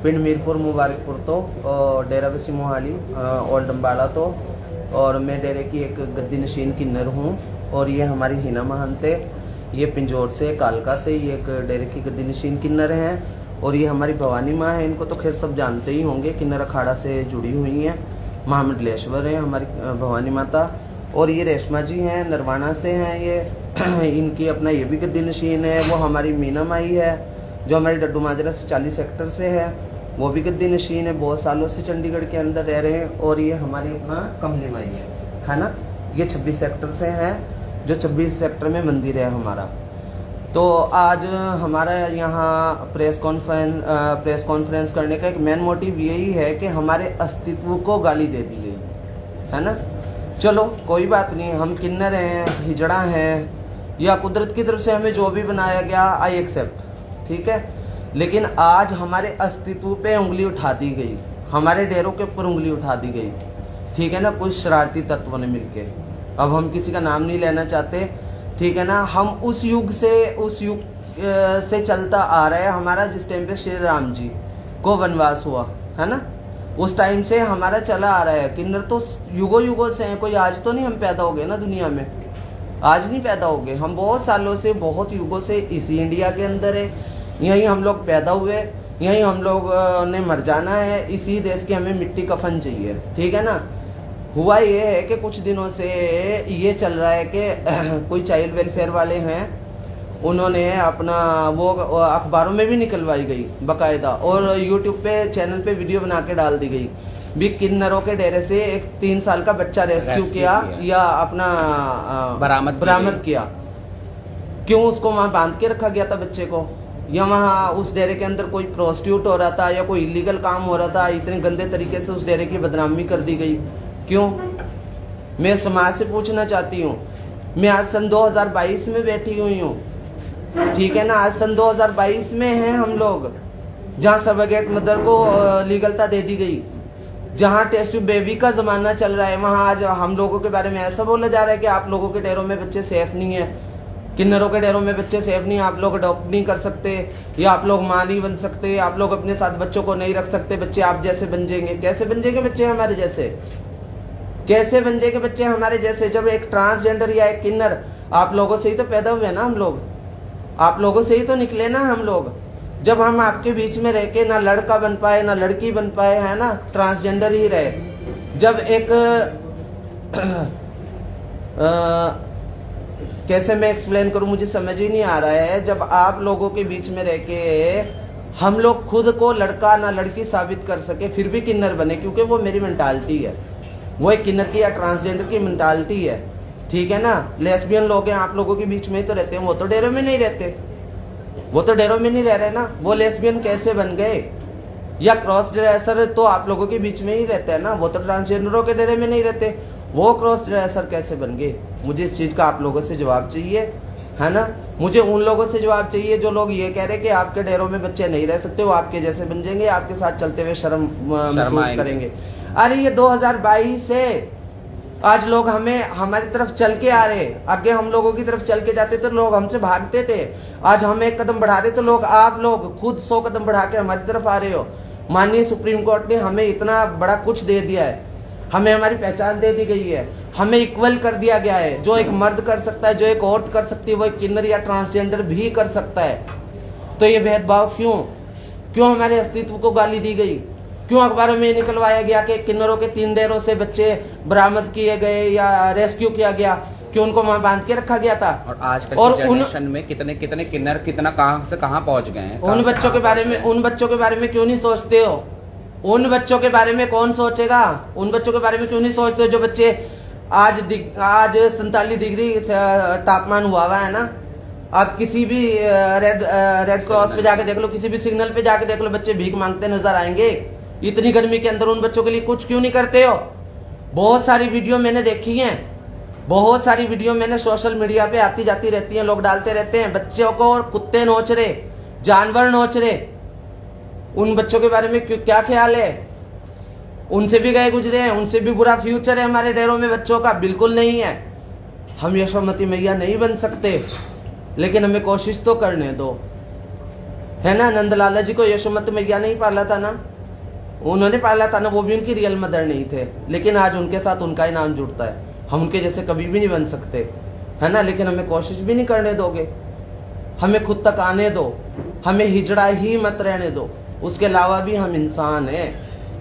पिंड मीरपुर मुबारकपुर तो डेरा बसी मोहाली ओल्ड अम्बाड़ा तो। और मैं डेरे की एक गद्दी नशीन किन्नर हूँ। और ये हमारी हिना महंत है, ये पिंजौर से कालका से, ये एक डेरे की गद्दी नशीन किन्नर हैं। और ये हमारी भवानी माँ है, इनको तो खैर सब जानते ही होंगे, किन्नर अखाड़ा से जुड़ी हुई हैं। महामंडलेश्वर है हमारी भवानी माता। और ये रेशमा जी हैं, नरवाना से हैं ये इनकी अपना ये भी गद्दी नशीन है। वो हमारी मीना माई है जो हमारी डड्डू माजरा से 40 हेक्टर से है, वो भी गद्दी नशीन है, बहुत सालों से चंडीगढ़ के अंदर रह रहे हैं। और ये हमारी अपना कमली माई है ना, ये 26 सेक्टर से हैं, जो 26 सेक्टर में मंदिर है हमारा। तो आज हमारा यहाँ प्रेस कॉन्फ्रेंस करने का एक मेन मोटिव यही है कि हमारे अस्तित्व को गाली दे दी गई है ना। चलो कोई बात नहीं, हम किन्नर हैं, हिजड़ा हैं, या कुदरत की तरफ से हमें जो भी बनाया गया आई एक्सेप्ट, ठीक है। लेकिन आज हमारे अस्तित्व पे उंगली उठा दी गई, हमारे डेरों के ऊपर उंगली उठा दी गई, ठीक है ना, कुछ शरारती तत्वों ने मिलके। अब हम किसी का नाम नहीं लेना चाहते, ठीक है ना। हम उस युग से चलता आ रहा है हमारा, जिस टाइम पे श्री राम जी को वनवास हुआ है ना, उस टाइम से हमारा चला आ रहा है। किन्नर तो युगों से हैं, कोई आज तो नहीं हम पैदा हो गए ना दुनिया में, आज नहीं पैदा हो गए, हम बहुत सालों से, बहुत युगों से इसी इंडिया के अंदर है, यहीं हम लोग पैदा हुए, यहीं हम लोग ने मर जाना है, इसी देश की हमें मिट्टी कफन चाहिए, ठीक है ना। हुआ ये है कि कुछ दिनों से ये चल रहा है कि कोई चाइल्ड वेलफेयर वाले हैं, उन्होंने अपना वो अखबारों में भी निकलवाई गई बाकायदा, और यूट्यूब पे चैनल पे वीडियो बना के डाल दी गई भी किन्नरों के डेरे से एक 3 साल का बच्चा रेस्क्यू किया या अपना बरामद किया। क्यों उसको वहां बांध के रखा गया था बच्चे को, या वहाँ उस डेरे के अंदर कोई प्रोस्टिट्यूट हो रहा था या कोई इलीगल काम हो रहा था, इतने गंदे तरीके से उस डेरे की बदनामी कर दी गई क्यों? मैं समाज से पूछना चाहती हूँ। मैं आज सन 2022 में बैठी हुई हूँ, ठीक है ना, आज सन 2022 में हैं हम लोग, जहाँ सर्रोगेट मदर को लीगलता दे दी गई, जहाँ टेस्ट ट्यूब बेबी का जमाना चल रहा है, वहाँ आज हम लोगों के बारे में ऐसा बोला जा रहा है कि आप लोगों के डेरों में बच्चे सेफ नहीं है, किन्नरों के डेरों में बच्चे सेफ नहीं, आप लोग अडॉप्ट नहीं कर सकते, या आप लोग मां नहीं बन सकते, आप लोग अपने साथ बच्चों को नहीं रख सकते, बच्चे आप जैसे बन जाएंगे। कैसे बन जाएंगे बच्चे हमारे जैसे? कैसे बन जाएंगे बच्चे हमारे जैसे? जब एक ट्रांसजेंडर या एक किन्नर, आप लोगों से ही तो पैदा हुए ना हम लोग, आप लोगों से ही तो निकले ना हम लोग। जब हम आपके बीच में रह के ना लड़का बन पाए ना लड़की बन पाए, है ना, ट्रांसजेंडर ही रहे। जब एक कैसे मैं एक्सप्लेन करूं, मुझे समझ ही नहीं आ रहा है। जब आप लोगों के बीच में रह के हम लोग खुद को लड़का ना लड़की साबित कर सके, फिर भी किन्नर बने, क्योंकि वो मेरी मेंटालिटी है, वो एक किन्नर की या ट्रांसजेंडर की मेंटालिटी है, ठीक है ना। लेस्बियन लोग हैं, आप लोगों के बीच में ही तो रहते हैं, वो तो डेरों में नहीं रहते, वो तो डेरों में नहीं रह रहे ना, वो लेस्बियन कैसे बन गए? या क्रॉस ड्रेसर तो आप लोगों के बीच में ही रहते हैं ना, वो तो ट्रांसजेंडरों के डेरे में नहीं रहते, वो क्रॉस ड्रेसर कैसे बन गए? मुझे इस चीज का आप लोगों से जवाब चाहिए, है ना। मुझे उन लोगों से जवाब चाहिए जो लोग ये कह रहे कि आपके डेरों में बच्चे नहीं रह सकते, वो आपके जैसे बन जाएंगे, आपके साथ चलते हुए शर्म महसूस करेंगे। अरे ये 2022 है, आज लोग हमें हमारी तरफ चल के आ रहे, आगे हम लोगों की तरफ चल के जाते तो लोग हमसे भागते थे, आज हम एक कदम बढ़ा रहे तो लोग, आप लोग खुद 100 कदम बढ़ा के हमारी तरफ आ रहे हो। माननीय सुप्रीम कोर्ट ने हमें इतना बड़ा कुछ दे दिया है, हमें हमारी पहचान दे दी गई है, हमें इक्वल कर दिया गया है। जो एक मर्द कर सकता है, जो एक औरत कर सकती है, वो एक किन्नर या ट्रांसजेंडर भी कर सकता है। तो ये भेदभाव क्यों हमारे अस्तित्व को गाली दी गई? क्यों अखबारों में निकलवाया गया कि किन्नरों के 3 डेरों से बच्चे बरामद किए गए या रेस्क्यू किया गया? क्यों उनको वहां बांध के रखा गया था? और आजकल की जनरेशन में कितने किन्नर कितना कहां से कहां पहुंच गए हैं। उन बच्चों के बारे में क्यों नहीं सोचते हो? उन बच्चों के बारे में कौन सोचेगा? उन बच्चों के बारे में क्यों नहीं सोचते हो जो बच्चे आज 47 डिग्री तापमान हुआ है ना, आप किसी भी रेड क्रॉस पे जाके देख लो, किसी भी सिग्नल पे जाके देख लो, बच्चे भीख मांगते नजर आएंगे। इतनी गर्मी के अंदर उन बच्चों के लिए कुछ क्यों नहीं करते हो? बहुत सारी वीडियो मैंने देखी हैं, बहुत सारी वीडियो मैंने सोशल मीडिया पे आती जाती रहती हैं, लोग डालते रहते हैं, बच्चों को कुत्ते नोच रहे, जानवर नोच रहे। उन बच्चों के बारे में क्या ख्याल है? उनसे भी गए गुजरे हैं, उनसे भी बुरा फ्यूचर है हमारे डेरों में बच्चों का? बिल्कुल नहीं है। हम यशोमती मैया नहीं बन सकते, लेकिन हमें कोशिश तो करने दो, है ना। नंदलाला जी को यशोमती मैया नहीं पाला था ना, उन्होंने पाला था ना, वो भी उनकी रियल मदर नहीं थे, लेकिन आज उनके साथ उनका ही नाम जुड़ता है। हम उनके जैसे कभी भी नहीं बन सकते, है ना, लेकिन हमें कोशिश भी नहीं करने दोगे, हमें खुद तक आने दो, हमें हिजड़ा ही मत रहने दो। उसके अलावा भी हम इंसान हैं,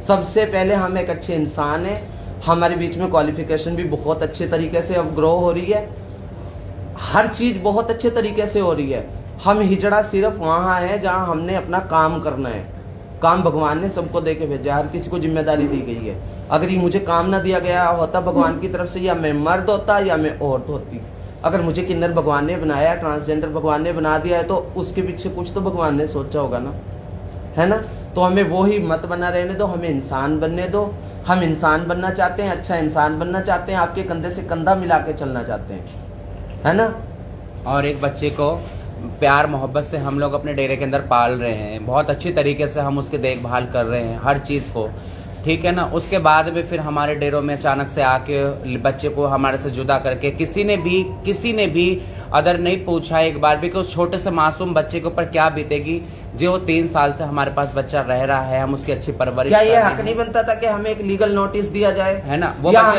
सबसे पहले हम एक अच्छे इंसान हैं। हमारे बीच में क्वालिफिकेशन भी बहुत अच्छे तरीके से अब ग्रो हो रही है, हर चीज बहुत अच्छे तरीके से हो रही है। हम हिजड़ा सिर्फ वहां है जहां हमने अपना काम करना है। काम भगवान ने सबको दे के भेजा, हर किसी को जिम्मेदारी दी गई है। अगर ये मुझे काम ना दिया गया होता भगवान की तरफ से, या मैं मर्द होता या मैं औरत होती। अगर मुझे किन्नर भगवान ने बनाया, ट्रांसजेंडर भगवान ने बना दिया है, तो उसके पीछे कुछ तो भगवान ने सोचा होगा ना, है ना। तो हमें वो ही मत बना रहने दो, हमें इंसान बनने दो। हम इंसान बनना चाहते हैं, अच्छा इंसान बनना चाहते हैं, आपके कंधे से कंधा मिला के चलना चाहते हैं, है ना। और एक बच्चे को प्यार मोहब्बत से हम लोग अपने डेरे के अंदर पाल रहे हैं, बहुत अच्छी तरीके से हम उसकी देखभाल कर रहे हैं हर चीज़ को, ठीक है ना। उसके बाद में फिर हमारे डेरों में अचानक से आके बच्चे को हमारे से जुदा करके किसी ने भी अदर नहीं पूछा एक बार भी कि उस छोटे से मासूम बच्चे के ऊपर क्या बीतेगी, जो 3 साल से हमारे पास बच्चा रह रहा है, हम उसकी अच्छी परवरिश क्या कर ये रहे हक हैं। नहीं बनता था कि हमें एक लीगल नोटिस दिया जाए, है ना, वो या बच्चा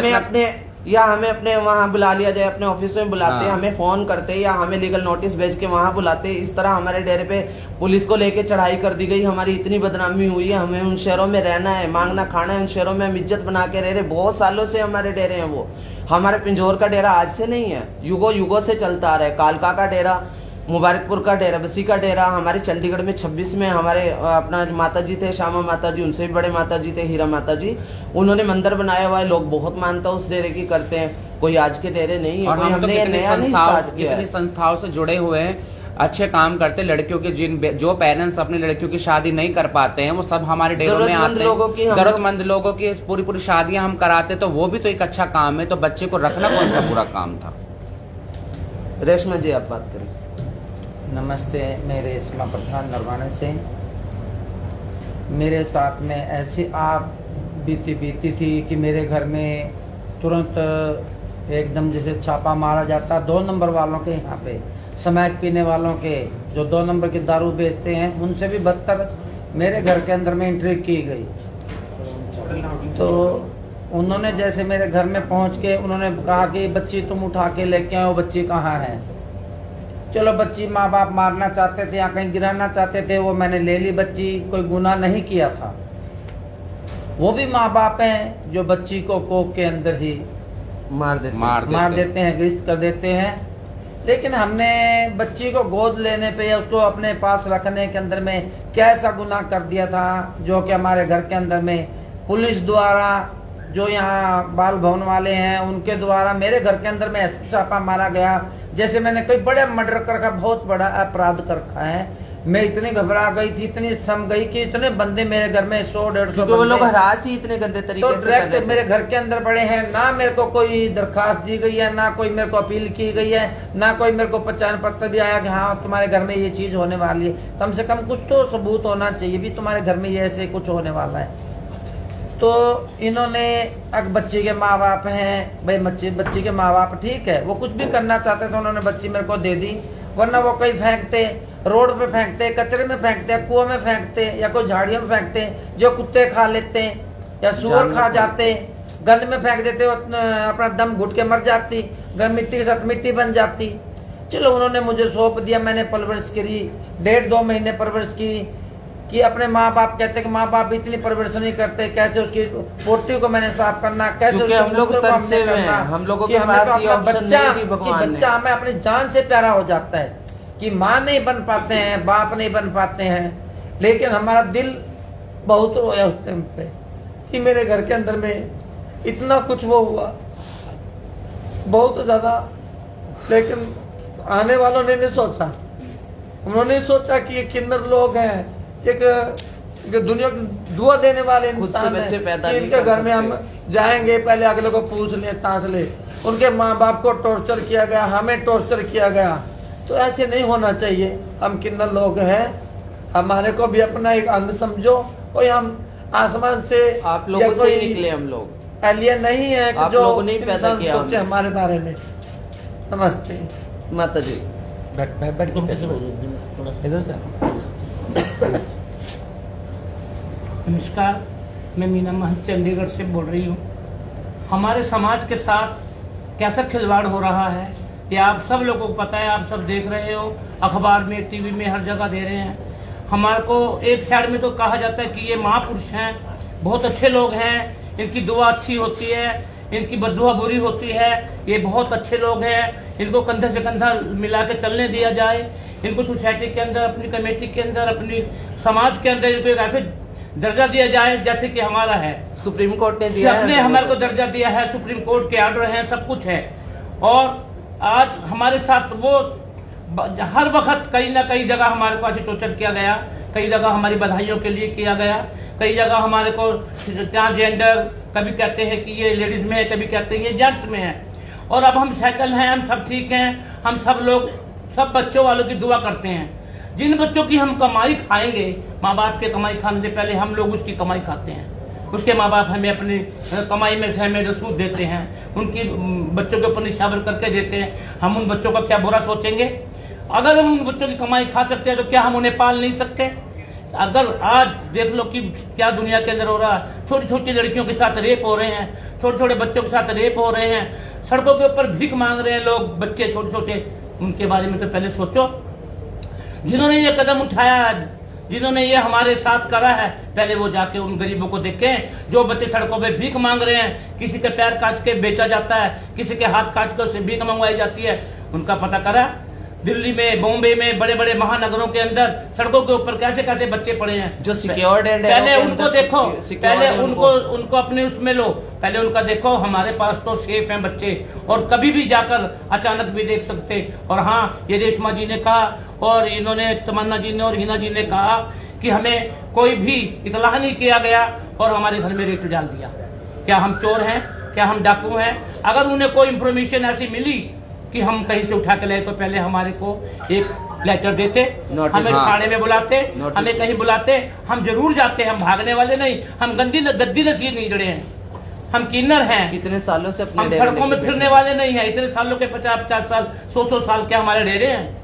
हमें अपने वहां बुला लिया जाए, अपने ऑफिस में बुलाते, हाँ। हमें फोन करते या हमें लीगल नोटिस भेज के वहां बुलाते। इस तरह हमारे डेरे पे पुलिस को लेके चढ़ाई कर दी गई, हमारी इतनी बदनामी हुई है। हमें उन शहरों में रहना है, मांगना खाना है, उन शहरों में हम इज्जत बना के रह रहे, बहुत सालों से हमारे डेरे हैं वो। हमारे पिंजौर का डेरा आज से नहीं है, युगों से चलता आ रहा है। कालका का डेरा, मुबारकपुर का डेरा, बसी का डेरा, हमारे चंडीगढ़ में 26 में हमारे अपना माता जी थे, श्यामा माता जी, उनसे भी बड़े माता जी थे, हीरा माता जी, उन्होंने मंदिर बनाया हुआ है। लोग बहुत मानता उस डेरे की करते हैं, कोई आज के डेरे नहीं है। और हम तो कितनी संस्था संस्थाओं से जुड़े हुए हैं, अच्छे काम करते। लड़कियों के जो पेरेंट्स अपनी लड़कियों की शादी नहीं कर पाते हैं, वो सब हमारे डेरों में आते हैं। जरूरतमंद लोगों की पूरी शादियां हम कराते, तो वो भी तो एक अच्छा काम है। तो बच्चे को रखना कौन सा बुरा काम था। रेशमा जी आप बात करें। नमस्ते, मैं रेशमा प्रधान नरवाने से। मेरे साथ में ऐसी आप बीती थी कि मेरे घर में तुरंत एकदम जैसे छापा मारा जाता 2 नंबर वालों के, यहाँ पे स्मैक पीने वालों के, जो 2 नंबर की दारू बेचते हैं, उनसे भी बदतर मेरे घर के अंदर में एंट्री की गई। तो उन्होंने जैसे मेरे घर में पहुंच के उन्होंने कहा कि बच्ची तुम उठा के लेके आओ, बच्ची कहाँ है। चलो बच्ची माँ बाप मारना चाहते थे या कहीं गिराना चाहते थे, वो मैंने ले ली बच्ची, कोई गुनाह नहीं किया था। वो भी माँ बाप हैं जो बच्ची को कोख के अंदर ही मार देते हैं, ग्रस्त कर देते हैं। लेकिन हमने बच्ची को गोद लेने पे या उसको अपने पास रखने के अंदर में क्या ऐसा गुनाह कर दिया था, जो कि हमारे घर के अंदर में पुलिस द्वारा, जो यहाँ बाल भवन वाले हैं, उनके द्वारा मेरे घर के अंदर में ऐसा छापा मारा गया जैसे मैंने कोई बड़ा मर्डर कर रखा, बहुत बड़ा अपराध कर रखा है। मैं इतनी घबरा गई थी, इतनी सम गई कि इतने बंदे मेरे घर में 100-150 वो लोग हरास ही इतने गंदे तरीके तो डायरेक्ट मेरे घर के अंदर पड़े हैं। ना मेरे को कोई दरखास्त दी गई है, ना कोई मेरे को अपील की गई है, ना कोई मेरे को पहचान पत्र भी आया कि हाँ तुम्हारे घर में ये चीज होने वाली है। कम से कम कुछ तो सबूत होना चाहिए भी तुम्हारे घर में ये ऐसे कुछ होने वाला है। तो इन्होंने बच्ची के माँ बाप हैं भाई, बच्ची के माँ बाप ठीक है, वो कुछ भी करना चाहते थे, उन्होंने बच्ची मेरे को दे दी। वरना वो कहीं फेंकते, रोड पे फेंकते, कचरे में फेंकते, कुआं में फेंकते, या कोई झाड़ियों में फेंकते, जो कुत्ते खा लेते या सुअर खा जाते, गंद में फेंक देते, अपना दम घुट के मर जाती, मिट्टी के साथ मिट्टी बन जाती। चलो उन्होंने मुझे सौंप दिया, मैंने परवरिश करी, 1.5-2 महीने परवरिश की। कि अपने माँ बाप कहते कि माँ बाप इतनी परवरिश नहीं करते, कैसे उसकी पोटी को मैंने साफ करना, कैसे हम लोग तरसे हुए हैं, हम लोगों के पास ये ऑप्शन नहीं है कि भगवान बच्चा हमें अपनी जान से प्यारा हो जाता है कि माँ नहीं बन पाते हैं, बाप नहीं बन पाते हैं। लेकिन हमारा दिल बहुत रोया उस टाइम पे कि मेरे घर के अंदर में इतना कुछ वो हुआ, बहुत ज्यादा। लेकिन आने वालों ने नहीं सोचा, उन्होंने सोचा कि ये किन्नर लोग हैं, एक दुनिया की दुआ देने वाले इंसान हैं कि इनके घर में हम जाएंगे, पहले अगले को पूछ ले, ताश ले। उनके माँ बाप को टॉर्चर किया गया, हमें टॉर्चर किया गया। तो ऐसे नहीं होना चाहिए। हम किन्नर लोग हैं, हमारे को भी अपना एक अंग समझो। कोई हम आसमान से, आप लोगों से ही निकले, हम लोग एलियन नहीं है कि जो लोगों ने पैदा किया सोचे हमारे बारे में। नमस्ते माता जी। बैठ नमस्कार, मैं मीना महंत चंडीगढ़ से बोल रही हूँ। हमारे समाज के साथ कैसा खिलवाड़ हो रहा है ये आप सब लोगों को पता है, आप सब देख रहे हो, अखबार में, टीवी में, हर जगह दे रहे हैं। हमारे को एक साइड में तो कहा जाता है कि ये महापुरुष हैं, बहुत अच्छे लोग हैं, इनकी दुआ अच्छी होती है, इनकी बद्दुआ बुरी होती है, ये बहुत अच्छे लोग हैं, इनको कंधे से कंधा मिला के चलने दिया जाए, इनको सोसाइटी के अंदर, अपनी कमेटी के अंदर, अपनी समाज के अंदर इनको एक ऐसे दर्जा दिया जाए जैसे कि हमारा है। सुप्रीम कोर्ट ने दिया सबने हमारे को दर्जा दिया है, सुप्रीम कोर्ट के ऑर्डर हैं, सब कुछ है। और आज हमारे साथ वो हर वक्त कहीं ना कहीं जगह हमारे को ऐसे टॉर्चर किया गया, कई जगह हमारी बधाइयों के लिए किया गया, कई जगह हमारे को ट्रांसजेंडर, कभी कहते हैं कि ये लेडीज में है, कभी कहते हैं ये जेंट्स में है। और अब हम सेटल हैं, हम सब ठीक हैं, हम सब लोग सब बच्चों वालों की दुआ करते हैं। जिन बच्चों की हम कमाई खाएंगे, माँ बाप के कमाई खाने से पहले हम लोग उसकी कमाई खाते हैं, उसके माँ बाप हमें अपनी कमाई में से हमें रसूद देते हैं, उनकी बच्चों के ऊपर निशावर करके देते हैं। हम उन बच्चों का क्या बुरा सोचेंगे? अगर हम उन बच्चों की कमाई खा सकते हैं तो क्या हम उन्हें पाल नहीं सकते? अगर आज देख लो कि क्या दुनिया के अंदर हो रहा है, छोटी छोटी लड़कियों के साथ रेप हो रहे हैं, छोटे छोटे बच्चों के साथ रेप हो रहे हैं, सड़कों के ऊपर भीख मांग रहे हैं लोग, बच्चे छोटे छोटे। उनके बारे में तो पहले सोचो। जिन्होंने ये कदम उठाया आज, जिन्होंने ये हमारे साथ करा है, पहले वो जाके उन गरीबों को देखें जो बच्चे सड़कों पे भीख मांग रहे हैं, किसी के पैर काट के बेचा जाता है, किसी के हाथ काट के उससे भीख मंगवाई जाती है, उनका पता करा। दिल्ली में, बॉम्बे में, बड़े बड़े महानगरों के अंदर सड़कों के ऊपर कैसे कैसे बच्चे पड़े हैं जो सिक्योर्ड है, पहले उनको देखो, पहले उनको अपने उसमें लो, पहले उनका देखो। हमारे पास तो सेफ हैं बच्चे, और कभी भी जाकर अचानक भी देख सकते। और हाँ, ये रेशमा जी ने कहा, और इन्होंने, तमन्ना जी ने और हिना जी ने कहा कि हमें कोई भी इतलाह नहीं किया गया और हमारे घर में रेट डाल दिया। क्या हम चोर हैं? क्या हम डाकू हैं? अगर उन्हें कोई इंफॉर्मेशन ऐसी मिली कि हम कहीं से उठा के लाए तो पहले हमारे को एक लेटर देते, हमें थाने में बुलाते, हमें कहीं बुलाते, हम जरूर जाते। हम भागने वाले नहीं, हम गद्दी नसीब नहीं जड़े हैं, हम किन्नर हैं। कितने सालों से हम सड़कों में फिरने वाले नहीं हैं। इतने सालों के 50-50 साल, 100 साल के हमारे डेरे हैं।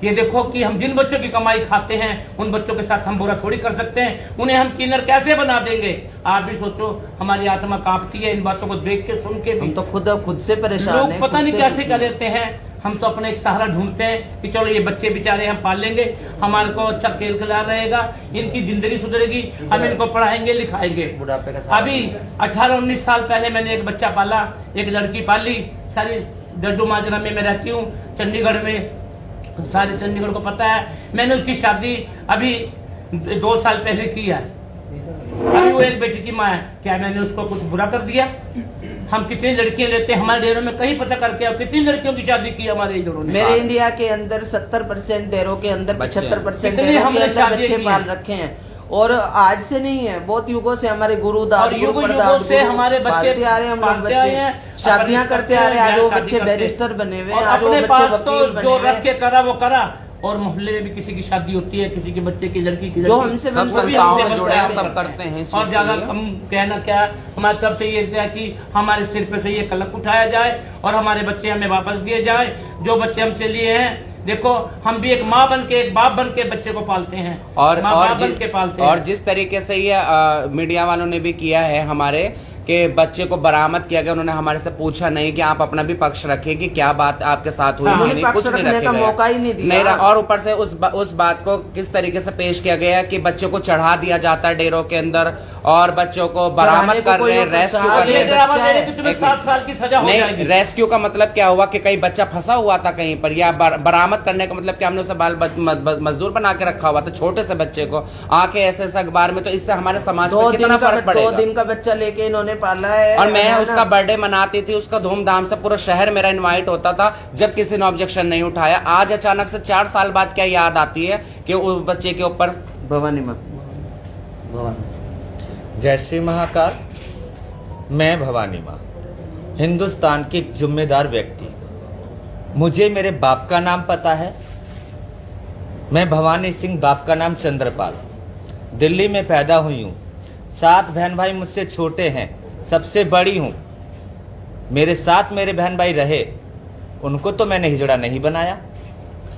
ये देखो कि हम जिन बच्चों की कमाई खाते हैं, उन बच्चों के साथ हम बुरा थोड़ी कर सकते हैं। उन्हें हम किन्नर कैसे बना देंगे? आप भी सोचो, हमारी आत्मा कांपती है इन बातों को देख के, सुन के भी। हम तो खुद से परेशान लोग हैं, पता नहीं कैसे कर देते हैं। हम तो अपने एक सहारा ढूंढते हैं कि चलो ये बच्चे बेचारे हम पाल लेंगे, हमारे को अच्छा खेल खिला रहेगा, इनकी जिंदगी सुधरेगी, हम इनको पढ़ाएंगे लिखाएंगे। बुढ़ापे का अभी 18-19 साल पहले मैंने एक बच्चा पाला, एक लड़की पाली। सारी डड्डू माजरा में मैं रहती हूँ, चंडीगढ़ में, सारे चंडीगढ़ को पता है। मैंने उसकी शादी अभी 2 साल पहले की है। अभी वो एक बेटी की माँ है। क्या मैंने उसको कुछ बुरा कर दिया? हम कितनी लड़कियां लेते हैं हमारे डेरों में, कहीं पता करके अब कितनी लड़कियों की शादी की हमारे डेरों ने। मेरे इंडिया के अंदर 70% डेरों के अंदर 75% कितनी डेरों के हमने अंदर शादी बच्चे की पाल है। रखे हैं। और आज से नहीं है, बहुत युगों से हमारे गुरु दादू युगों से हमारे बच्चे पालते आ रहे हैं, हम लोग पालते आए हैं, बच्चे शादियां करते आ रहे हैं। आज वो शादी बच्चे करते हैं। बैरिस्टर बने हुए हैं, और आज वो अपने बच्चे पास तो वकील बने जो हुए रख हैं। के करा वो करा। और मोहल्ले में भी किसी की शादी होती है, किसी के बच्चे की, लड़की की, जो हमसे सब वो भी संस्थाओं हमसे में जुड़े बनते हैं, हैं। सब करते हैं इस और चीज़ ज्यादा के लिए। कम कहना क्या, हमारी तरफ से ये है कि हमारे सिर पे से ये कलंक उठाया जाए और हमारे बच्चे हमें वापस दिए जाए, जो बच्चे हमसे लिए हैं। देखो, हम भी एक माँ बन के, एक बाप बन के बच्चे को पालते हैं, और माँ बाप बन के पालते हैं। और जिस तरीके से ये मीडिया वालों ने भी किया है हमारे कि बच्चे को बरामद किया गया, उन्होंने हमारे से पूछा नहीं कि आप अपना भी पक्ष रखें कि क्या बात आपके साथ हुई। हाँ, नहीं, पक्ष कुछ नहीं रखने रखे का गया। मौका ही नहीं दिया। और ऊपर से उस बात को किस तरीके से पेश किया गया कि बच्चों को चढ़ा दिया जाता है डेरों के अंदर और बच्चों को बरामद कर रहे हैं, रेस्क्यू कर रहे हैं। तुम्हें 7 साल की सजा हो जाएगी। नहीं, रेस्क्यू का मतलब क्या हुआ कि कहीं बच्चा फंसा हुआ था कहीं पर, या बरामद करने का मतलब क्या हमने उसे बाल मजदूर बना के रखा हुआ था, छोटे से बच्चे को आके ऐसे अखबार में। तो इससे हमारे समाज पर कितना फर्क पड़ेगा। 2 दिन का बच्चा लेके इन्होंने पाला है। और मैं उसका बर्थडे मनाती थी, उसका धूमधाम से पूरा शहर मेरा इनवाइट होता था, जब किसी ने ऑब्जेक्शन नहीं उठाया। आज अचानक से 4 साल बाद क्या याद आती है कि उस बच्चे के ऊपर भवानी माँ, जय श्री महाकाल। मैं भवानी माँ, हिंदुस्तान की एक जिम्मेदार व्यक्ति। मुझे मेरे बाप का नाम पता है। मैं भवानी सिंह, बाप का नाम चंद्रपाल। दिल्ली में पैदा हुई हूँ। 7 बहन भाई मुझसे छोटे हैं, सबसे बड़ी हूँ। मेरे साथ मेरे बहन भाई रहे, उनको तो मैंने हिजड़ा नहीं बनाया।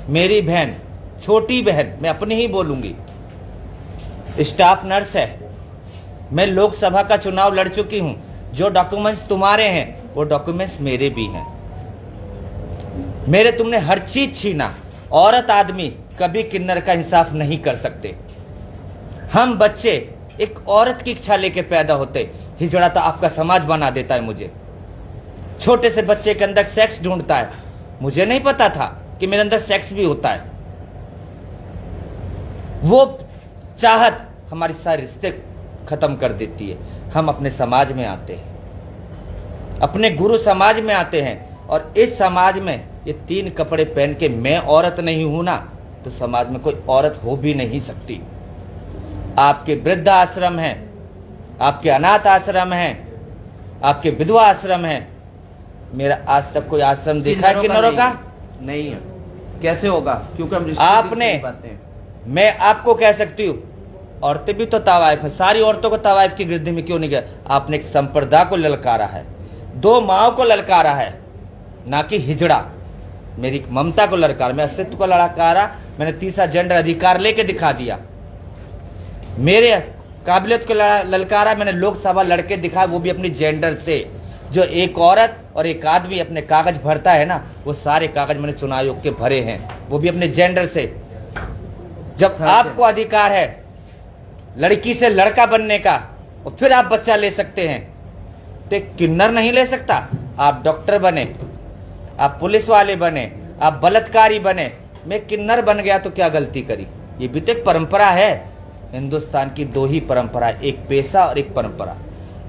मेरी बहन, छोटी बहन, मैं अपनी ही बोलूंगी, स्टाफ नर्स है। मैं लोकसभा का चुनाव लड़ चुकी हूं। जो डॉक्यूमेंट्स तुम्हारे हैं वो डॉक्यूमेंट्स मेरे भी हैं। मेरे तुमने हर चीज छीना। औरत आदमी कभी किन्नर का इंसाफ नहीं कर सकते। हम बच्चे एक औरत की इच्छा लेके पैदा होते। हिजड़ा तो आपका समाज बना देता है मुझे। छोटे से बच्चे के अंदर सेक्स ढूंढता है। मुझे नहीं पता था कि मेरे अंदर सेक्स भी होता है। वो चाहत हमारी सारे रिश्ते खत्म कर देती है। हम अपने समाज में आते हैं, अपने गुरु समाज में आते हैं, और इस समाज में ये 3 कपड़े पहन के मैं औरत नहीं हूं ना, तो समाज में कोई औरत हो भी नहीं सकती। आपके वृद्ध आश्रम हैं, आपके अनाथ आश्रम हैं, आपके विधवा आश्रम हैं। मेरा आज तक कोई आश्रम देखा है किन्नरों का? नहीं है। कैसे होगा? क्योंकि हम आपने, मैं आपको कह सकती हूँ, औरतें भी तो तवाइफ है। सारी औरतों को तवाइफ की गिरदी में क्यों नहीं गया? आपने एक संप्रदाय को ललकारा है, 2 माओ को ललकारा है, ना कि हिजड़ा। मेरी ममता को ललकारा, मेरे अस्तित्व को ललकारा। मैंने 3रा जेंडर अधिकार लेके दिखा दिया। मेरे काबिलियत को ललकारा। मैंने लोकसभा लड़के दिखा, वो भी अपनी जेंडर से। जो एक औरत और एक आदमी अपने कागज भरता है ना, वो सारे कागज मैंने चुनाव आयोग के भरे हैं, वो भी अपने जेंडर से। जब आपको अधिकार है लड़की से लड़का बनने का, और फिर आप बच्चा ले सकते हैं, तो एक किन्नर नहीं ले सकता। आप डॉक्टर बने, आप पुलिस वाले बने, आप बलात्कारी बने, मैं किन्नर बन गया तो क्या गलती करी? ये भी तो एक परंपरा है। हिंदुस्तान की 2 ही परंपरा, एक पेशा और एक परंपरा।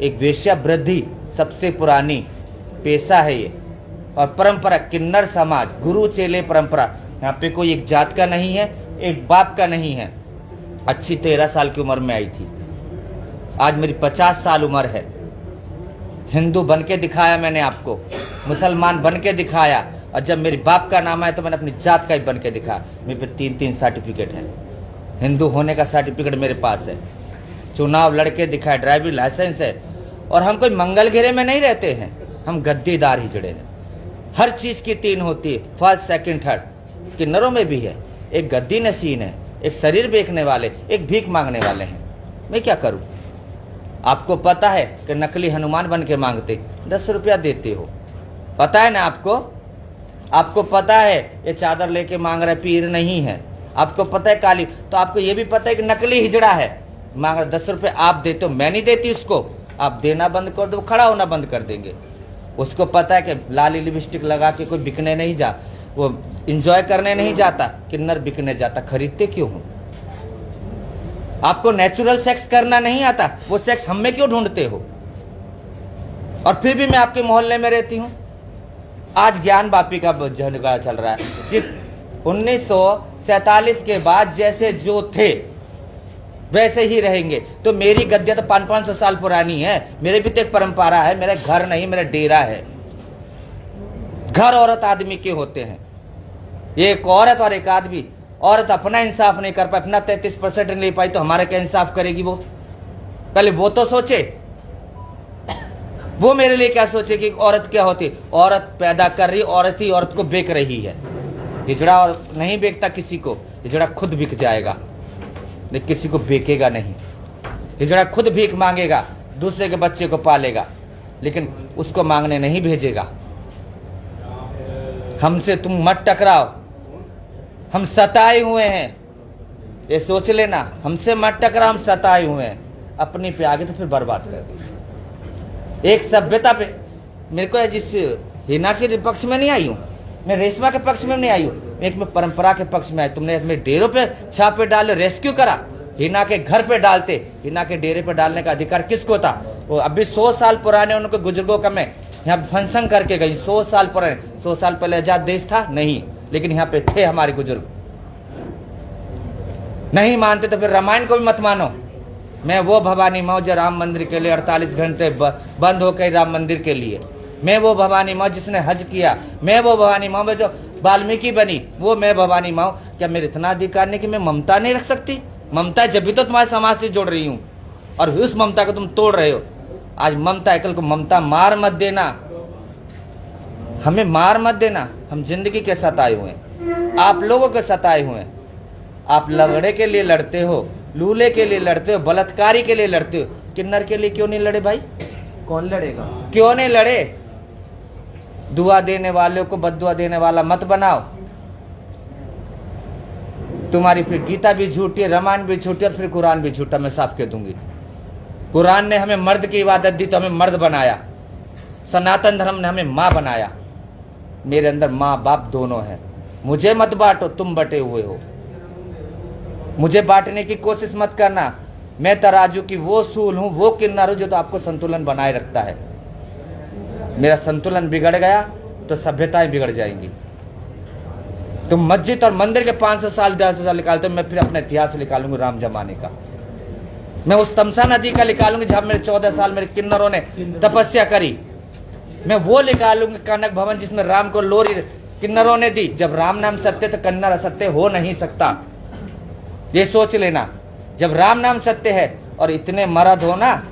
एक वेश्यावृत्ति सबसे पुरानी पेशा है ये, और परंपरा किन्नर समाज, गुरु चेले परंपरा। यहाँ पे कोई एक जात का नहीं है, एक बाप का नहीं है। अच्छी 13 साल की उम्र में आई थी, आज मेरी 50 साल उम्र है। हिंदू बन के दिखाया मैंने आपको, मुसलमान बन के दिखाया, और जब मेरे बाप का नाम आया तो मैंने अपनी जात का ही बन के दिखाया। मेरे पे 3-3 सर्टिफिकेट है। हिंदू होने का सर्टिफिकेट मेरे पास है, चुनाव लड़के दिखाया, ड्राइविंग लाइसेंस है। और हम कोई मंगल घेरे में नहीं रहते हैं, हम गद्दीदार हिजड़े हैं। हर चीज की 3 होती है, फर्स्ट, सेकंड, थर्ड। किन्नरों में भी है। एक गद्दी नशीन है, एक शरीर बेचने वाले, एक भीख मांगने वाले हैं। मैं क्या करूं? आपको पता है कि नकली हनुमान बन के मांगते 10 रुपया देते हो, पता है ना आपको? आपको पता है ये चादर लेके मांग रहे, पीर नहीं है। आपको पता है काली, तो आपको ये भी पता है कि नकली हिजड़ा है, मांग रहे 10 रुपये आप देते हो, मैं नहीं देती उसको। आप देना बंद कर दो, खड़ा होना बंद कर देंगे। उसको पता है कि लाली लिपस्टिक लगा के कोई बिकने नहीं जा, वो इंजॉय करने नहीं जाता, किन्नर बिकने जाता। खरीदते क्यों हो? आपको नेचुरल सेक्स करना नहीं आता, वो सेक्स हम में क्यों ढूंढते हो? और फिर भी मैं आपके मोहल्ले में रहती हूं। आज ज्ञान वापी का झगड़ा चल रहा है कि 1947 के बाद जैसे जो थे वैसे ही रहेंगे। तो मेरी गद्दिया तो 500-500 साल पुरानी है। मेरे भी तो एक परंपरा है। मेरा घर नहीं, मेरा डेरा है। घर औरत आदमी के होते हैं। ये एक औरत और एक आदमी, औरत अपना इंसाफ नहीं कर पाई, अपना 33% नहीं ले पाई, तो हमारा क्या इंसाफ करेगी वो? पहले वो तो सोचे, वो मेरे लिए क्या सोचे कि औरत क्या होती? औरत पैदा कर रही, औरत ही औरत को बेच रही है। हिजड़ा और नहीं बेचता किसी को, हिजड़ा खुद बिक जाएगा, लेकिन किसी को बेचेगा नहीं। हिजड़ा खुद भीख मांगेगा, दूसरे के बच्चे को पालेगा, लेकिन उसको मांगने नहीं भेजेगा। हमसे तुम मत टकराओ, हम सताए हुए हैं, ये सोच लेना। हमसे मत टकराओ, हम सताए हुए हैं। अपनी पे आगे तो फिर बर्बाद कर दी। एक सभ्यता पे, मेरे को जिस हिना के पक्ष में नहीं आई हूं, मैं रेशमा के पक्ष में नहीं आई हूं, मैं परंपरा के पक्ष में आई। तुमने अपने डेरों पे छापे डाले, रेस्क्यू करा, हिना के घर पे डालते। हिना के डेरे पे डालने का अधिकार किसको था? वो अभी 100 साल पुराने उनके बुजुर्गों का मैं यहाँ फंक्शन करके गई। 100 साल पुराने, 100 साल पहले आजाद देश था नहीं, लेकिन यहाँ पे थे हमारे बुजुर्ग। नहीं मानते तो फिर रामायण को भी मत मानो। मैं वो भवानी माँ जो राम मंदिर के लिए 48 घंटे बंद हो गई, राम मंदिर के लिए। मैं वो भवानी माँ जिसने हज किया। मैं वो भवानी माँ में जो वाल्मीकि बनी, वो मैं भवानी माँ। क्या मेरे इतना अधिकार नहीं कि मैं ममता नहीं रख सकती? ममता जब भी तो तुम्हारे समाज से जोड़ रही हूँ, और उस ममता को तुम तोड़ रहे हो। आज ममता एकल को ममता मार मत देना, हमें मार मत देना। हम जिंदगी के साथ आए हुए हैं, आप लोगों के साथ आए हुए हैं। आप लंगड़े के लिए लड़ते हो, लूले के लिए लड़ते हो, बलात्कारी के लिए लड़ते हो, किन्नर के लिए क्यों नहीं लड़े भाई? कौन लड़ेगा? क्यों नहीं लड़े? दुआ देने वालों को बद्दुआ देने वाला मत बनाओ। तुम्हारी फिर गीता भी झूठी है, रामायण भी झूठी और फिर कुरान भी झूठा, मैं साफ कह दूंगी। कुरान ने हमें मर्द की इबादत दी तो हमें मर्द बनाया, सनातन धर्म ने हमें माँ बनाया। मेरे अंदर माँ बाप दोनों है। मुझे मत बांटो, तुम बटे हुए हो। मुझे बांटने की कोशिश मत करना। मैं तराजू की वो सूल हूं, वो किन्नर हूं जो तो आपको संतुलन बनाए रखता है। मेरा संतुलन बिगड़ गया तो सभ्यताएं बिगड़ जाएंगी। तुम मस्जिद और मंदिर के 500 साल 1000 साल निकालते हो, मैं फिर अपना इतिहास निकालूंगा राम जमाने का। मैं उस तमसा नदी का निकालूंगी जहां मेरे 14 साल मेरे किन्नरों ने तपस्या करी। मैं वो निकालूंगी कनक भवन जिसमें राम को लोरी किन्नरों ने दी। जब राम नाम सत्य तो कन्नर असत्य हो नहीं सकता, ये सोच लेना। जब राम नाम सत्य है और इतने मर्द हो ना,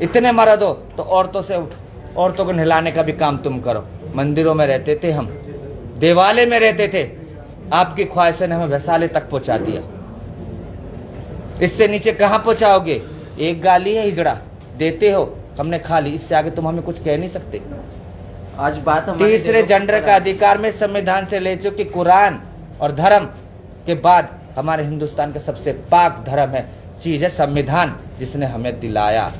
इतने मर्द हो तो औरतों को नहलाने का भी काम तुम करो। मंदिरों में रहते थे हम, देवालय में रहते थे, आपकी ख्वाहिशों ने हमें वैसाले तक पहुंचा दिया। इससे नीचे कहां पहुंचाओगे? एक गाली है हिजड़ा देते हो, हमने खा ली, इससे आगे तुम हमें कुछ कह नहीं सकते। आज बात हमारे तीसरे जेंडर का अधिकार में संविधान से ले चुके कुरान और धर्म के बाद हमारे हिंदुस्तान का सबसे पाक धर्म है चीज है संविधान, जिसने हमें दिलाया।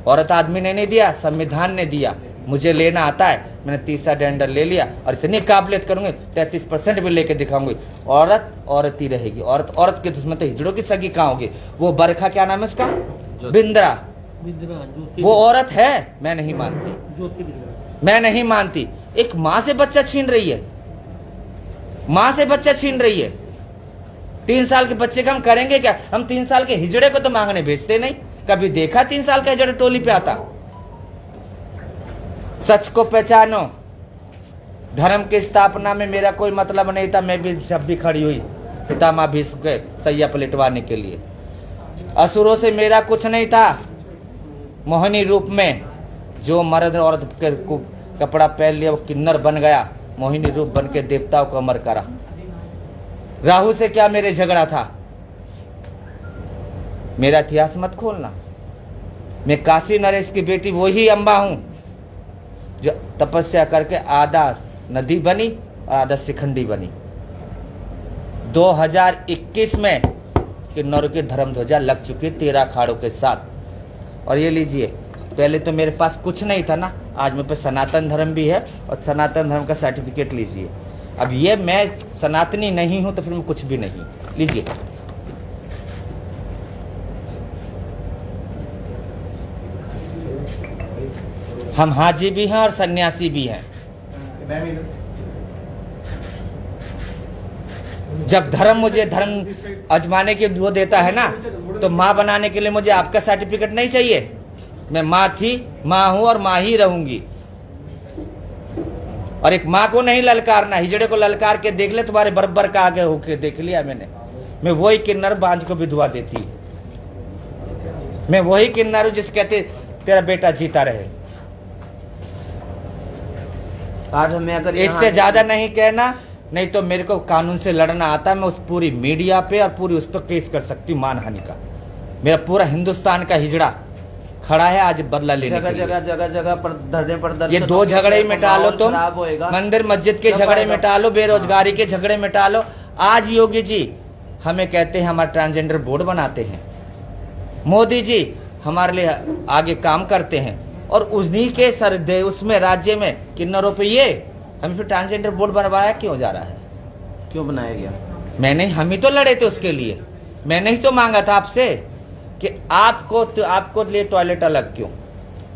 औरत आदमी ने नहीं दिया, संविधान ने दिया। मुझे लेना आता है, मैंने तीसरा जेंडर ले लिया और इतनी काबिलियत करूंगी 33% भी लेके दिखाऊंगी। औरत औरत ही रहेगी। औरत की दुश्मन तो हिजड़ों की सगी कहाँ होगी? वो बरखा, क्या नाम है उसका, बिंद्रा, वो औरत है? मैं नहीं मानती, मैं नहीं मानती। एक माँ से बच्चा छीन रही है, माँ से बच्चा छीन रही है। 3 साल के बच्चे का हम करेंगे क्या? हम 3 साल के हिजड़े को तो मांगने भेजते नहीं। कभी देखा 3 साल का हिजड़ा टोली पे आता? सच को पहचानो। धर्म की स्थापना में मेरा कोई मतलब नहीं था। मैं भी जब भी खड़ी हुई पितामह भीष्म के सैया पलटवाने के लिए, असुरों से मेरा कुछ नहीं था। मोहिनी रूप में जो मर्द औरत के कपड़ा पहन लिया वो किन्नर बन गया, मोहिनी रूप बन के देवताओं को अमर करा। राहु से क्या मेरे झगड़ा था? मेरा इतिहास मत खोलना। मैं काशी नरेश की बेटी वही अम्बा हूं जो तपस्या करके आधा नदी बनी और आधा शिखंडी बनी। 2021 में किन्नौर की धर्म ध्वजा लग चुकी 13 अखाड़ों के साथ। और ये लीजिए, पहले तो मेरे पास कुछ नहीं था ना, आज मेरे पास सनातन धर्म भी है और सनातन धर्म का सर्टिफिकेट लीजिए। अब ये मैं सनातनी नहीं हूं तो फिर मैं कुछ भी नहीं। लीजिए, हम हाजी भी हैं और सन्यासी भी हैं। जब धर्म मुझे धर्म अजमाने के वो देता है ना, तो माँ बनाने के लिए मुझे आपका सर्टिफिकेट नहीं चाहिए। मैं माँ थी, माँ हूं और माँ ही रहूंगी। और एक माँ को नहीं ललकारना, हिजड़े को ललकार के देख ले, तुम्हारे बरबर का आगे होके देख लिया मैंने। मैं वही किन्नर बांझ को भी दुआ देती। मैं वही किन्नर हूं जिस कहते तेरा बेटा जीता रहे। आज हमें अगर इससे ज्यादा नहीं कहना, नहीं तो मेरे को कानून से लड़ना आता है। मैं उस पूरी मीडिया पे और पूरी उस पर केस कर सकती हूँ मानहानि का। मेरा पूरा हिंदुस्तान का हिजड़ा खड़ा है आज बदला लेने के लिए। जगह पर धरने पर ये 2 झगड़े मिटा लो तुम, मंदिर मस्जिद के झगड़े मिटा लो, बेरोजगारी के झगड़े मिटा लो। आज योगी जी हमें कहते हैं हमारा ट्रांसजेंडर बोर्ड बनाते हैं, मोदी जी हमारे लिए आगे काम करते हैं, और उन्हीं के सर उसमें राज्य में किन्नरों पे ये हमें फिर ट्रांसजेंडर बोर्ड बनवाया क्यों जा रहा है? क्यों बनाया गया? मैंने, हम ही तो लड़े थे उसके लिए। मैंने ही तो मांगा था आपसे कि आपको लिए टॉयलेट अलग क्यों,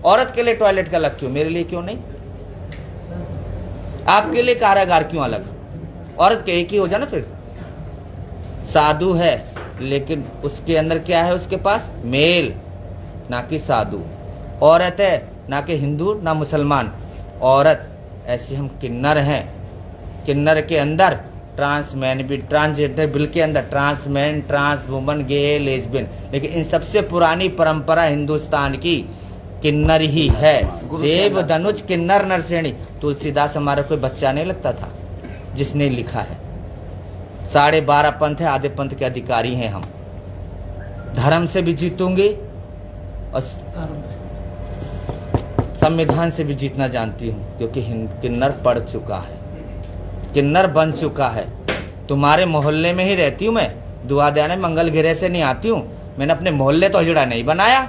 औरत के लिए टॉयलेट का अलग क्यों, मेरे लिए क्यों नहीं? आपके लिए कारागार क्यों अलग? औरत के एक ही हो जाए ना। फिर साधु है लेकिन उसके अंदर क्या है? उसके पास मेल, ना कि साधु। औरत है ना कि हिंदू ना मुसलमान, औरत। ऐसे हम किन्नर हैं। किन्नर के अंदर ट्रांसमैन भी, ट्रांसजेंडर बिल के अंदर ट्रांसमैन, ट्रांस वुमन, गे, लेस्बियन, लेकिन इन सबसे पुरानी परंपरा हिंदुस्तान की किन्नर ही है। देव धनुष किन्नर नरसेनी। तुलसीदास हमारा कोई बच्चा नहीं लगता था जिसने लिखा है। 12.5 पंथ है, आधे पंथ के अधिकारी हैं हम। धर्म से भी जीतूंगी और संविधान से भी जीतना जानती हूँ, क्योंकि किन्नर पढ़ चुका है, किन्नर बन चुका है। तुम्हारे मोहल्ले में ही रहती हूँ मैं, दुआ देने मंगल गिरे से नहीं आती हूँ। मैंने अपने मोहल्ले तो हिजड़ा नहीं बनाया।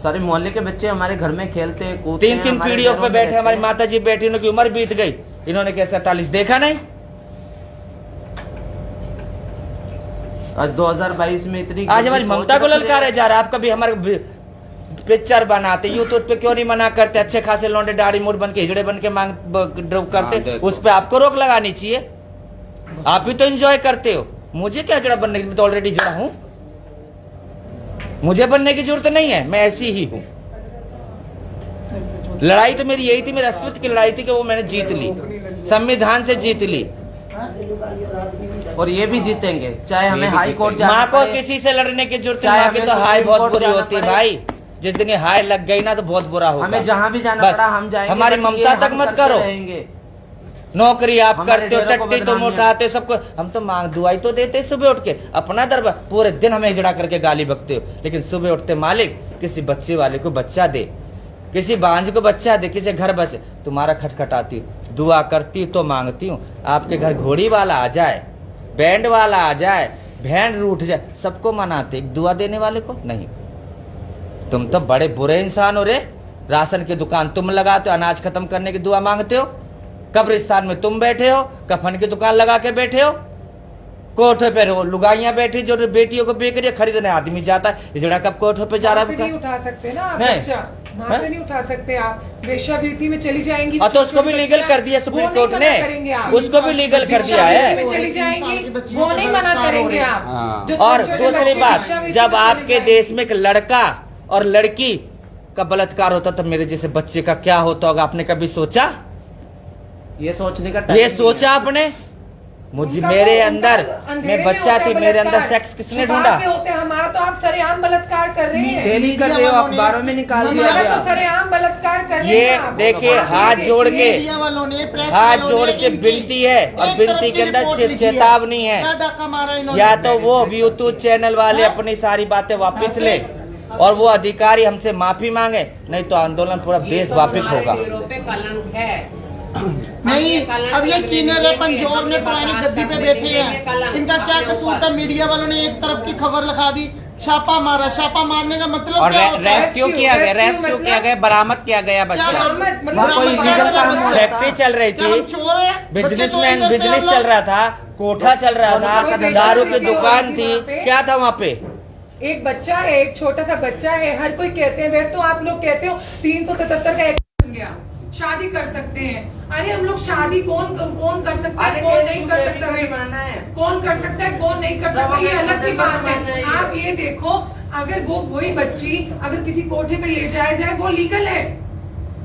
सारे मोहल्ले के बच्चे हमारे घर में खेलते कूदते हैं, 3 हमारे पीढ़ियों घरों पे में बैठे रहते हमारी हैं। माता जी बैठी, उनकी उम्र बीत गई, इन्होंने कैसे 47 देखा नहीं। आज 2022 में इतनी आज हमारी सोच ममता को रखते ललकारा हैं। जा रहा है। आप कभी हमारे पिक्चर बनाते यूट्यूब पे क्यों नहीं मना करते? अच्छे खासे लौंडे दाढ़ी मूड बन के हिजड़े बन के मांग ड्रॉप करते, देखो। उस पे आपको रोक लगानी चाहिए। आप भी तो एंजॉय करते हो। मुझे क्या हिजड़ा बनने की, मैं तो ऑलरेडी हिजड़ा हूं, मुझे बनने की जरूरत नहीं है, मैं ऐसी ही हूं। लड़ाई तो मेरी यही थी, मेरे अस्तित्व की लड़ाई थी कि वो मैंने जीत ली, संविधान से जीत ली। और ये भी जीतेंगे, चाहे हमें भी हाई कोर्ट जाना माँ को पड़े। किसी से लड़ने की जरूरत चाहे नहीं, माँ की हमें तो हाय सुप्रीम बहुत कोर्ट बुरी जाना होती है पड़े। भाई। जिस दिन ये हाय लग गई ना तो बहुत बुरा होगा। हमें जहाँ भी जाना बस, पड़ा हम जाएंगे, हमारी बट ममता ये तक हम मत करते करो। रहेंगे। नौकरी आप हमारे करते हो, डेरों को टट्टी तुम बदनामी उठाते हो, सबको हम तो मांग दुआई तो देते सुबह उठ के अपना दरबार, पूरे दिन हमें हिजड़ा करके गाली बकते हो, लेकिन सुबह उठते मालिक किसी बच्चे वाले को बच्चा दे, किसी बांझ को बच्चा दे, किसी घर बचे, तुम्हारा खटखटाती हूँ, दुआ करती तो मांगती हूँ आपके घर घोड़ी वाला आ जाए, बैंड वाला आ जाए, भैंड रूठ जाए, सबको मनाते, एक दुआ देने वाले को नहीं। तुम तो बड़े बुरे इंसान हो रे। राशन की दुकान तुम लगाते हो, अनाज खत्म करने की दुआ मांगते हो, कब्रिस्तान में तुम बैठे हो, कफन की दुकान लगा के बैठे हो, कोठे पे लुगाइयां बैठी जो बेटियों को बेच रही है, खरीदने आदमी जाता है, इजड़ा कब कोठे पे जा रहा वहाँ पे नहीं उठा सकते ना आप नहीं। बच्चा, वहाँ पे हैं? नहीं उठा सकते आप। वेश्यावृत्ति में चली जाएंगी और तो उसको भी लीगल कर दिया सुप्रीम कोर्ट ने, उसको भी लीगल कर दिया वेश्यावृत्ति है। में चली जाएंगी, वो नहीं मना करेंगे आप। हाँ। जो और छोटे छोटे दूसरी बच्चे बात, वेश्यावृत्ति जब में चले आपके जाएंगे। देश में एक लड़का और लड़की का बलात्कार होता तो मेरे जैसे बच्चे का क्या होता होगा? आपने कभी सोचा? ये सोचने का ये टाइम नहीं सोचा है। आपने? मुझे उनका मेरे वो- अंदर, उनका मैं अंधेरे में बच्चा होता थी, है मेरे अंदर बलात्कार। सेक्स किसने छुपा ढूंढा? के होते हैं, हमारा तो आप सरेआम बलात्कार कर रहे हैं। डेली कर रहे हो, अखबारों में निकाल दिया हमारा गया। तो सरेआम बलात्कार कर रहे ये हैं आप। देखिए, आप हाथ ये जोड़ देखिए। के, मीडिया वालों ने, प्रेस हाथ वालों जोड़ ने के इनकी विनती है, और एक विनती तरफ के की अंदर रिपोर्ट लिखी है। चेतावनी है, क्या डाका मारा इन्होंने? या तो वो यूट्यूब चैनल वाले अपनी सारी बातें वापस ले और वो अधिकारी हमसे माफी मांगे, नहीं तो आंदोलन पूरा देश वापिक होगा। कलंक है। नहीं, अब ये किन्नर है, पंजौर में पुरानी गद्दी पे बैठे हैं, इनका क्या कसूर था? मीडिया वालों ने एक तरफ की खबर लिखा दी, छापा मारा। छापा मारने का मतलब और क्या होता है? रेस्क्यू किया गया, रेस्क्यू किया गया, बरामद किया गया क्या बच्चा। बरामद? वहाँ कोई बरामद लीगल क्या काम बच्चा? हो फैक्ट्री चल रही क्या हम थी, चोर हैं? बच्चे बिजनेसमैन चोरी करते हैं बिजनेस हम चल लोग? रहा था, कोठा चल रहा था, कोई दारू की वेश्यावृत्ति दुकान होगी थी, वहाँ पे? क्या था वहाँ पे? एक बच्चा है, एक छोटा सा बच्चा है, हर कोई कहते हैं, वैसे तो आप लोग कहते हो 377 का एक्ट बन गया, शादी कर सकते हैं। अरे हम लोग शादी कौन कौन कर सकता है, अरे कौन देश नहीं को कर बेटी सकता को है, जमाना है। कौन कर सकता है, कौन नहीं कर सब सकता, ये हमें अलग की मदद बात जमाना है। है। आप ये देखो, अगर वो वही बच्ची अगर किसी कोठे पे ले जाया जाए, वो लीगल है,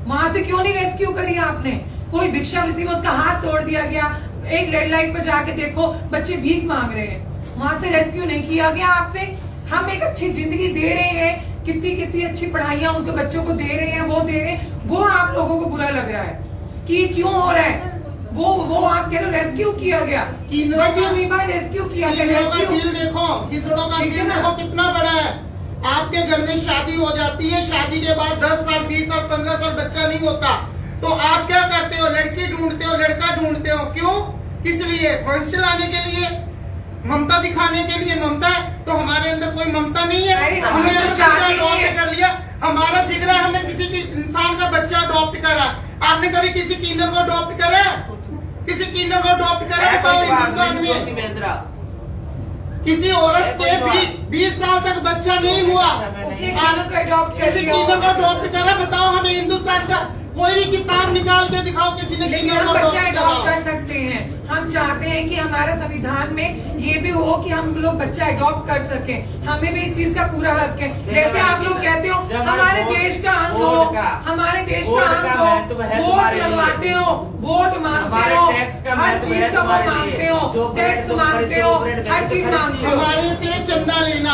वहां से क्यों नहीं रेस्क्यू करी आपने? कोई भिक्षावृत्ति में उसका हाथ तोड़ दिया गया, एक रेड लाइट पे जाके देखो बच्चे भीख मांग रहे हैं, वहां से रेस्क्यू नहीं किया गया आपसे। हम एक अच्छी जिंदगी दे रहे हैं, कितनी कितनी अच्छी पढ़ाइयां उनके बच्चों को दे रहे हैं, वो दे रहे हैं, वो आप लोगों को बुरा लग रहा है कि ये क्यों हो रहा है? वो आप कह रहे हो रेस्क्यू किया गया, किन्नरों का- रेस्क्यू किया गया, किन्नरों का रेस्क्यू। दिल देखो, हिजड़ों का ठीक है दिल ना? देखो कितना बड़ा है। आपके घर में शादी हो जाती है, शादी के बाद 10 साल 20 साल 15 साल बच्चा नहीं होता, तो आप क्या करते हो? लड़की ढूंढते हो, लड़का ढूंढते हो, क्यों? किस लिए? वंश लाने के लिए, ममता दिखाने के लिए। ममता है तो हमारे अंदर कोई ममता नहीं है। अरे हम हमने तो अगर बच्चा चाहते हैं। अडॉप्ट कर लिया, हमारा जिगरा है, हमने किसी की इंसान का बच्चा अडॉप्ट करा। आपने कभी किसी किन्नर को अडॉप्ट करा? किसी किन्नर को अडॉप्ट करा? बताओ हिंदुस्तान में किसी औरत के भी 20 साल तक बच्चा नहीं हुआ, उसने किन्नर को adopt कर किसी लिया किन्नर को होगा। अडॉप्ट करा? बताओ हमें हिंदुस्तान का कोई भी किताब निकाल के दिखाओ किसी ने लेकिन किन्नर हम को बच्चा अडॉप्ट अडॉप्ट करा। कर सकते हैं। हम चाहते हैं कि हमारा संविधान में ये भी हो कि हम लोग बच्चा अडॉप्ट कर सकें, हमें भी इस चीज का पूरा हक है। जैसे आप लोग कहते हो हमारे देश का अंग हो, हमारे देश का अंग हो, वोट लगवाते हो, वोट मांगते हो, हर चीज का वो मांगते हो, टैक्स मांगते हो, हर चीज मांगते हो। हमारे से चंदा लेना,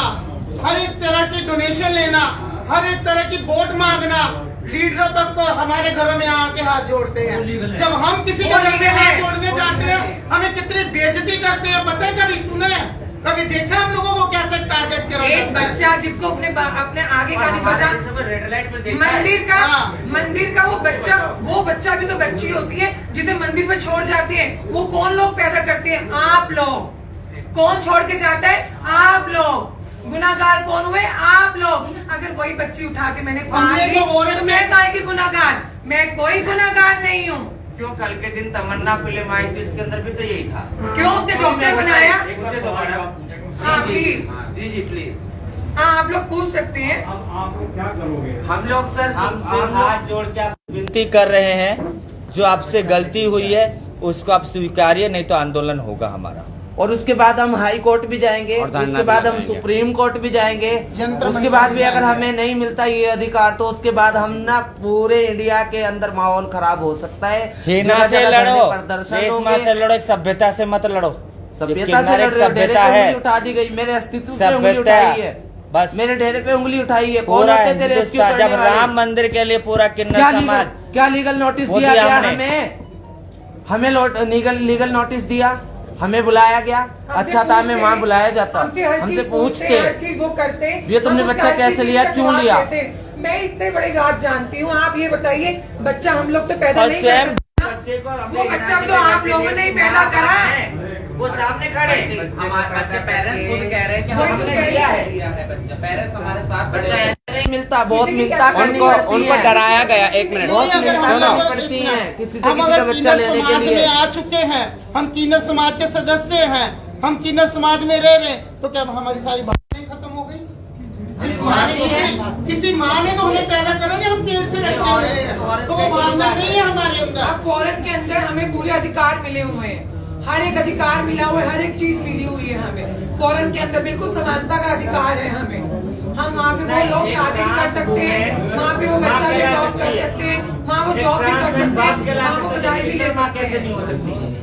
हर एक तरह की डोनेशन लेना, हर एक तरह की वोट मांगना, लीडरों तक को हमारे घरों में आके हाथ जोड़ते हैं। जब हम किसी के घर में हाथ जोड़ने जाते हैं, हमें कितनी बेइज्जती करते हैं, पता है? कभी सुने? कभी देखा हम लोगों को कैसे टारगेट करा एक जाता है? बच्चा जिसको अपने आगे का नहीं पता, रेड लाइट में मंदिर का वो बच्चा भी तो बच्ची होती है जिसे मंदिर में छोड़ जाती है। वो कौन लोग पैदा करते हैं? आप लोग। कौन छोड़ के जाता है? आप लोग। गुनाहगार कौन हुए? आप लोग। अगर वही बच्ची उठा के मैंने पाल ली तो मैं काहे की गुनाहगार? मैं कोई गुनाहगार नहीं हूँ। क्यों कल के दिन तमन्ना फिल्म आई थी, उसके अंदर भी तो यही था। क्यों उसने डॉक्टर बनाया? हाँ प्लीज, जी प्लीज। हाँ आप लोग पूछ सकते हैं। हम लोग सर हाथ जोड़ के आप विनती कर रहे हैं, जो आपसे गलती हुई है उसको आप स्वीकारिए, नहीं तो आंदोलन होगा हमारा। और उसके बाद हम हाई कोर्ट भी जाएंगे, और धरना उसके बाद भी हम जाएंगे। सुप्रीम कोर्ट भी जाएंगे। जंतर उसके मंतर बाद भी अगर जाएंगे। हमें नहीं मिलता ये अधिकार तो उसके बाद हम ना पूरे इंडिया के अंदर माहौल खराब हो सकता है। हिना जगह से जगह लड़ो, धरने प्रदर्शन देश होंगे। से लड़ो, सभ्यता से मत लड़ो। सभ्यता से लड़ रहे हो, डेरे सभ्यता पे है, उंगली उठा दी गई, मेरे अस्तित्व पे उंगली सभ्यता उठाई है, बस। मेरे डेरे पे उंगली उठाई है। कौन पूरा होते तेरे रेस्क्यू हिंदुस्तान, करने जब वाले? राम मंदिर के लिए पूरा किन्नर क्या समाज, क्या लीगल नोटिस वो दिया दिया गया हमने। हमें लीगल नोटिस दिया, हमें बुलाया गया। अच्छा था हमें वहाँ बुलाया जाता, हमसे पूछते हर चीज वो करते। ये तुमने हम बच्चा हर कैसे चीज लिया, का क्यों जवाब लिया? देते। मैं इतने बड़े बात जानती हूँ, आप ये बताइए बच्चा हम लोग तो पैदा और नहीं स्वयं कर सकते। वो बच्चा तो आप लोगों ने ही पैदा करा है। वो सामने खड़े, हमारे बच्चे पेरेंट्स खुद कह रहे हैं कि वही तो हमने कह लिया रही है बच्चा, पेरेंट्स हमारे साथ बच्चा खड़े हैं। ऐसे नहीं मिलता, बहुत किसी की मिलता क्या- करनी उनको पड़ती उनको है। डराया गया। एक मिनट बहुत नहीं, अगर मिलता हम करनी लोग पड़ती इतना- है किसी से हम किसी अगर का बच्चा किन्नर लेने के समाज लिए। में आ चुके हैं, हम किन्नर समाज के सदस्य हैं, हम किन्नर समाज में रह रहे, तो क्या हमारी सारी बातें खत्म हो गई? जिस माँ ने किसी माँ ने तो हमें पैदा करा नहीं, हम पेट से लटके हुए हैं, तो वो भावना नहीं है हमारे अंदर। अब फॉरेन के अंदर हमें पूरे अधिकार मिले हुए हैं, हर एक अधिकार मिला हुआ है, हर एक चीज मिली हुई है हमें। फॉरेन के अंदर बिल्कुल समानता का अधिकार है हमें। हम वहाँ पे वो लोग शादी भी कर सकते हैं, वहाँ पे वो बच्चा भी अडॉप्ट कर सकते हैं, वहाँ वो जॉब भी कर सकते हैं, वहाँ वो बधाई भी ले सकते हैं।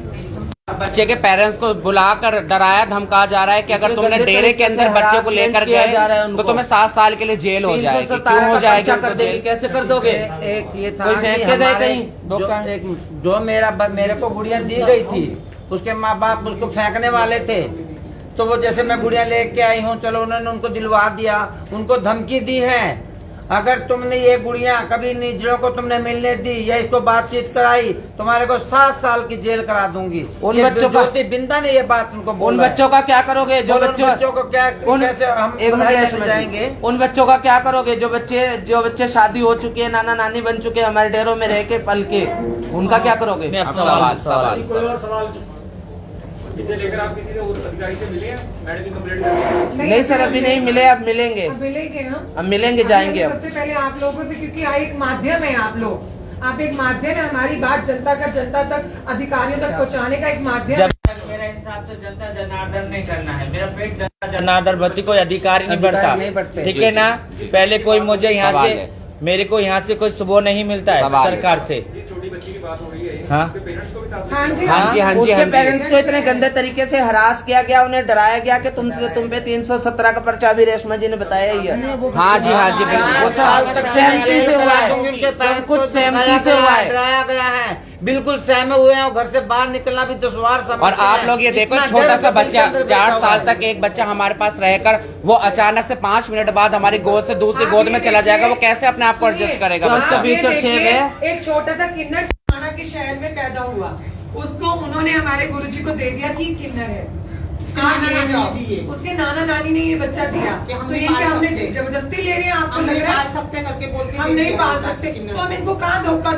बच्चे के पेरेंट्स को बुलाकर डराया धमकाया जा रहा है कि अगर तुमने गंदे डेरे के तरीके अंदर से बच्चे को harassment लेकर किया जा रहा है गए उनको। तो तुम्हें 7 साल के लिए जेल हो जाएगी। 317 क्यों हो का जाएगी पर्चा कर उनको देंगे, जेल? कैसे कर दोगे? एक ये था कोई कि फेंक के गए हमारे कहीं? जो मेरे को गुड़िया दी गई थी, उसके माँ बाप उसको फेंकने वाले थे, तो वो जैसे मैं गुड़िया लेके आई हूँ, चलो उन्होंने उनको दिलवा दिया, उनको धमकी दी है, अगर तुमने ये गुड़िया कभी निजरों को तुमने मिलने दी या इसको बातचीत कराई, तुम्हारे को 7 साल की जेल करा दूंगी। उन ये बच्चों का- ज्योति बिंदा ने ये बात उनको उन बोला है। बच्चों का क्या करोगे जो और उन बच्चों बच्चों को क्या कैसे हम एक मिनट पढ़ाई रेस्ट करने में जाएंगे? उन बच्चों का क्या करोगे जो बच्चे शादी हो चुके हैं, नाना नानी बन चुके हैं, हमारे डेरों में रह के पल के, उनका क्या करोगे? नहीं, अब अब सवाल इसे लेकर आप किसी अधिकारी से मिले हैं? मैडम की कंप्लेंट कर दी है। नहीं सर, अभी नहीं मिले, अब मिलेंगे, अब मिलेंगे हम। अब मिलेंगे, जाएंगे अब। सबसे पहले आप लोगों से, क्योंकि एक माध्यम है, आप एक माध्यम है, हमारी बात जनता तक अधिकारियों तक पहुंचाने का एक माध्यम जब है। मेरा हिसाब तो जनता जनार्दन नहीं करना है, मेरा पेट जनता जनार्दन भर्ती कोई अधिकारी नहीं अधिकारी नहीं बढ़ता, बढ़ते। ठीक है ना? पहले कोई मुझे यहाँ सवाल से है। मेरे को यहाँ से कोई सुबह नहीं मिलता है सवाल है। सरकार से। ये छोटी बच्ची की बात हो रही है, हाँ। उनके पेरेंट्स को भी साथ हाँ जी, हाँ जी, हाँ जी, उनके हाँ जी। पेरेंट्स को इतने गंदे तरीके से हरास किया गया, उन्हें डराया गया कि तुम पे 317 का पर्चा भी रेशमा जी ने बताया ही है। हाँ जी, हाँ जी, वो बिल्कुल। साल तक सहमति से हुआ है, सब कुछ सहमति से हुआ है। डराया गया है, बिल्कुल सहमे हुए हैं, और घर से बाहर निकलना भी दुश्वार समझते और आप हैं। लोग ये देखो, इतना छोटा डर सा दिल के बच्चा अंदर 4 बैठा हुआ साल है। तक एक बच्चा हमारे पास रहकर वो अचानक से 5 मिनट बाद हमारी गोद से दूसरी आप गोद ये में चला जाएगा, वो देखिए, कैसे अपने आप को सुनिए, एडजस्ट करेगा तो बच्चा? आप ये फ्यूचर सेव देखिए, है। एक छोटा सा किन्नर थाना के शहर में पैदा हुआ, उसको उन्होंने हमारे गुरुजी को दे दिया कि किन्नर है, आप ले जाओ। उसके नाना नानी ने ये बच्चा दिया, कि हम तो नहीं ये पाल क्या हमने सकते। जबरदस्ती ले रहे हैं? आपको हम लग नहीं रहा पाल है सकते करके बोल के हम दे नहीं दिया पाल बच्चा सकते, किन्नर। तो हम इनको कहाँ ठोकर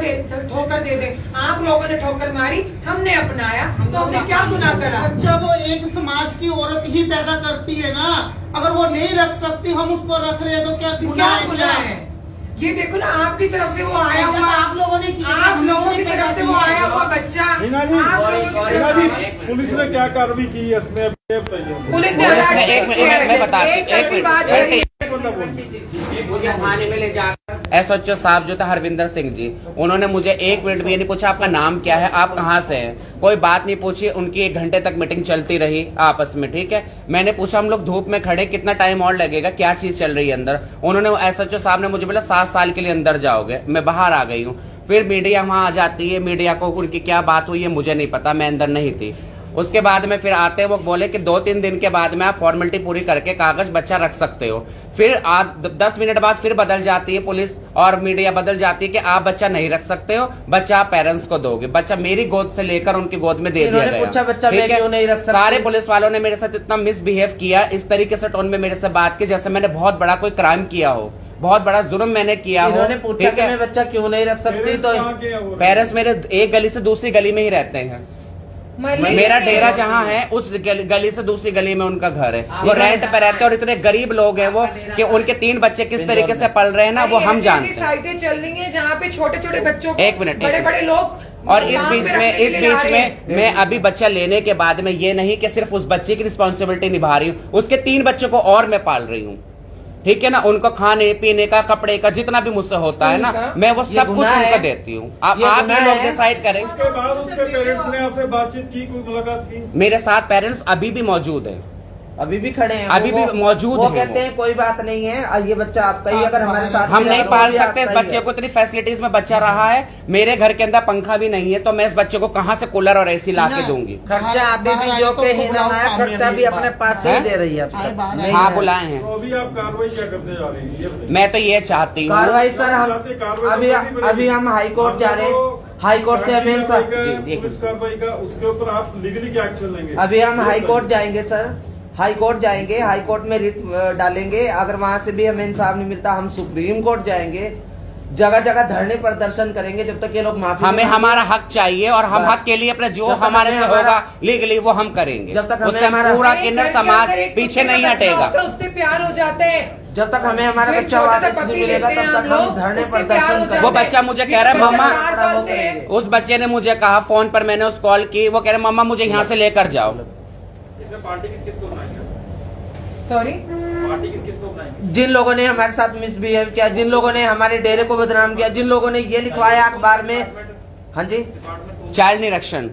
दे दें? आप लोगों ने ठोकर मारी, हमने अपनाया, तो हमने क्या गुनाह करा? बच्चा तो एक समाज की औरत ही पैदा करती है ना, अगर वो नहीं रख सकती, हम उसको रख रहे हैं तो क्या क्या गुनाह गुनाह है? ये देखो ना, आपकी तरफ से वो आया हुआ, आप लोगों ने किया, आप हम लोगों की लोगों ने तरफ से वो पैदा आया किया। हुआ बच्चा, हिना जी, आप लोगों की तरफ से पुलिस ने क्या कार्रवाई की है इसमें बताइए। पुलिस ने पुलिस ने एक मिनट मैं बता एक कड़वी बात एक कही। मुझे थाने में ले जाकर एसएचओ साहब जो था हरविंदर सिंह जी, उन्होंने मुझे 1 मिनट भी नहीं पूछा आपका नाम क्या है, आप कहाँ से हैं, कोई बात नहीं पूछी। उनकी 1 घंटे तक मीटिंग चलती रही आपस में, ठीक है। मैंने पूछा हम लोग धूप में खड़े, कितना टाइम और लगेगा, क्या चीज चल रही है अंदर? उन्होंने एसएचओ साहब ने मुझे बोला 7 साल के लिए अंदर जाओगे। मैं बाहर आ गई हूँ, फिर मीडिया वहां आ जाती है, मीडिया को उनकी क्या बात हुई है मुझे नहीं पता, मैं अंदर नहीं थी। उसके बाद में फिर आते वो बोले कि 2-3 दिन के बाद में आप फॉर्मेलिटी पूरी करके कागज बच्चा रख सकते हो। फिर 10 मिनट बाद फिर बदल जाती है पुलिस और मीडिया बदल जाती है कि आप बच्चा नहीं रख सकते हो, बच्चा आप पेरेंट्स को दोगे। बच्चा मेरी गोद से लेकर उनकी गोद में दे दिया गया। पूछा बच्चा ठीक मैं है? क्यों नहीं रख सकती? सारे पुलिस वालों ने मेरे साथ इतना मिसबिहेव किया, इस तरीके से टोन में मेरे से बात की जैसे मैंने बहुत बड़ा कोई क्राइम किया हो, बहुत बड़ा जुर्म मैंने किया हो। इन्होंने पूछा ठीक कि है? मैं बच्चा क्यों नहीं रख सकती, तो पेरेंट्स मेरे एक गली से दूसरी गली में ही रहते हैं। महल्ले मेरा में डेरा जहाँ है उस गली से दूसरी गली में उनका घर है। वो रेंट पे रहते हैं और इतने गरीब लोग हैं वो कि उनके 3 बच्चे किस तरीके से पल रहे हैं ना वो हम ऐसी जानते हैं। साइटें चल रही हैं जहाँ पे छोटे छोटे बच्चों को एक मिनट। बड़े बड़े लोग और इस काम बीच पे में रखने के लिए ला रहे हैं। मैं अभी बच्चा लेने के बाद में ये नहीं कि सिर्फ उस बच्चे की रिस्पॉन्सिबिलिटी निभा रही हूँ, उसके 3 बच्चों को और मैं पाल रही हूँ। ठीक है ना, उनको खाने पीने का, कपड़े का, जितना भी मुझसे होता है ना मैं वो सब कुछ गुनाह है। उनको देती हूँ। आप ये भी गुनाह लोग है। डिसाइड करें। उसके बाद उसके पेरेंट्स ने आपसे बातचीत की, कोई मुलाकात की? मेरे साथ पेरेंट्स अभी भी मौजूद है, अभी भी खड़े हैं, अभी भी मौजूद वो हैं कहते वो। हैं कोई बात नहीं है, ये बच्चा आपका ही, अगर हमारे साथ हम में नहीं रहा पाल तो ये सकते इस आपका ही बच्चे है। को, इतनी फैसिलिटीज में बच्चा रहा है। मेरे घर के अंदर पंखा भी नहीं है तो मैं इस बच्चे को कहाँ से कूलर और एसी ला के दूंगी? खर्चा अभी भी जो के ही ना है, खर्चा भी अपने पास से ही दे रही है अब तक। नहीं हाँ है। बुलाए हैं। तो अभी आप कार्रवाई क्या करते जा रही है, ये बताइए। मैं तो ये चाहती हूँ कार्रवाई सर हम अभी हम हाई कोर्ट जा रहे हैं, हाई कोर्ट से हमें जी, पुलिस कार्रवाई का उसके ऊपर आप लीगली क्या एक्शन लेंगे? अभी हम हाई कोर्ट जाएंगे सर, हाई कोर्ट जाएंगे, हाई कोर्ट में रिट डालेंगे। अगर वहां से भी हमें इंसाफ नहीं मिलता हम सुप्रीम कोर्ट जाएंगे, जगह जगह धरने प्रदर्शन करेंगे जब तक ये लोग माफी हमें नहीं मांगेंगे। हमारा हक चाहिए और हम बस। हक के लिए अपने जो जब तक हमारे हमें से हमारा- होगा लीगली वो हम करेंगे। जब तक हमें उससे हमारा- पूरा एक किन्नर घर के समाज अंदर एक पीछे कुत्ते का नहीं बच्चा हटेगा। होता है, उससे प्यार हो जाते हैं। जब तक हमें हमारा जो एक बच्चा छोटा सा वापस नहीं पपी मिलेगा लेते हैं तब हम तक हम लोग, धरने उससे प्यार हो प्रदर्शन जाते हैं। वो बच्चा मुझे कह रहा है ये बच्चा मम्मा 4 साल से है। उस बच्चे ने मुझे कहा फोन पर, मैंने उस कॉल की, वो कह रहे मम्मा मुझे यहाँ से लेकर जाओ। इसमें पार्टी किस किस को बनाएंगे? सॉरी, पार्टी किस किस को बनाएंगे? जिन लोगों ने हमारे साथ मिसबिहेव किया, जिन लोगों ने हमारे डेरे को बदनाम किया, जिन लोगों ने ये लिखवाया अखबार में। हाँ जी, चाइल्ड निरीक्षण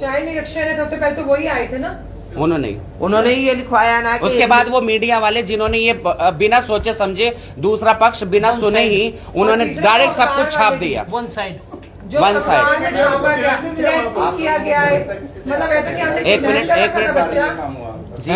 चाइल्ड निरीक्षण है, सबसे पहले तो वही आए थे ना। उन्होंने ही ये लिखवाया ना कि उसके बाद वो मीडिया वाले जिन्होंने ये बिना सोचे समझे दूसरा पक्ष बिना सुने ही उन्होंने डायरेक्ट सब कुछ छाप दिया। जो One side। अखबार में छापा गया, रेस्क्यू किया गया है, मतलब ऐसा कि हमने एक मिनट, किडनैप एक कर रखा था मिनट। बच्चा। जी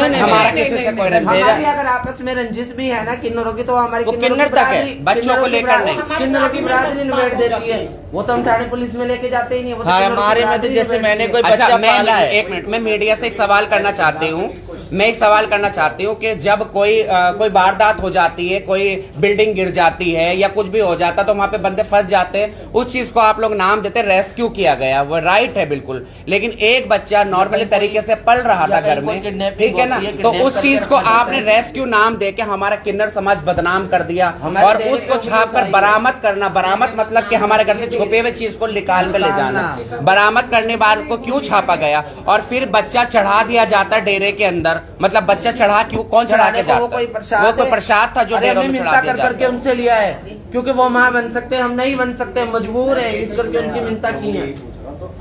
नहीं, हमारा नहीं, किसी से नहीं, कोई नहीं, रंजिश हमारी अगर आपस में रंजिश भी है ना किन्नरों की, तो हमारी वो किन्नरों की किन्नर तक है, बरादरी- बच्चों किन्नरों को की लेकर बरादरी- नहीं। किन्नरों की बरादरी निबेड़ देती है, वो तो हम थाने पुलिस में लेके जाते ही नहीं। वो तो हाँ, किन्नरों की हमारे में तो बरादरी जैसे निबेड़ मैंने देती कोई है। अच्छा, बच्चा मैं पाला है। एक मिनट, मैं मीडिया से एक सवाल करना चाहती हूँ। मैं एक सवाल करना चाहती हूँ कि जब कोई वारदात हो जाती है, कोई बिल्डिंग गिर जाती है या कुछ भी हो जाता तो वहां पे बंदे फंस जाते हैं, उस चीज को आप लोग नाम देते रेस्क्यू किया गया, वो राइट है बिल्कुल। लेकिन एक बच्चा नॉर्मली तरीके से पल रहा था घर में, ठीक है ना, तो उस चीज को आपने रेस्क्यू नाम दे के हमारा किन्नर समाज बदनाम कर दिया और उसको छाप कर बरामद करना। बरामद मतलब कि हमारे घर से छुपे हुए चीज को निकाल कर ले जाना। बरामद करने बाद को क्यों छापा गया और फिर बच्चा चढ़ा दिया जाता डेरे के अंदर, मतलब बच्चा चढ़ा क्यों, कौन चढ़ा के जाता? वो कोई प्रसाद वो कोई है। प्रसाद था जो अरे डेरों हमने में मिलता चढ़ा दिया कर करके जाता। उनसे लिया है, क्योंकि वो माँ बन सकते हैं, हम नहीं बन सकते, हम मजबूर हैं, इस करके उनकी मिन्नता की है।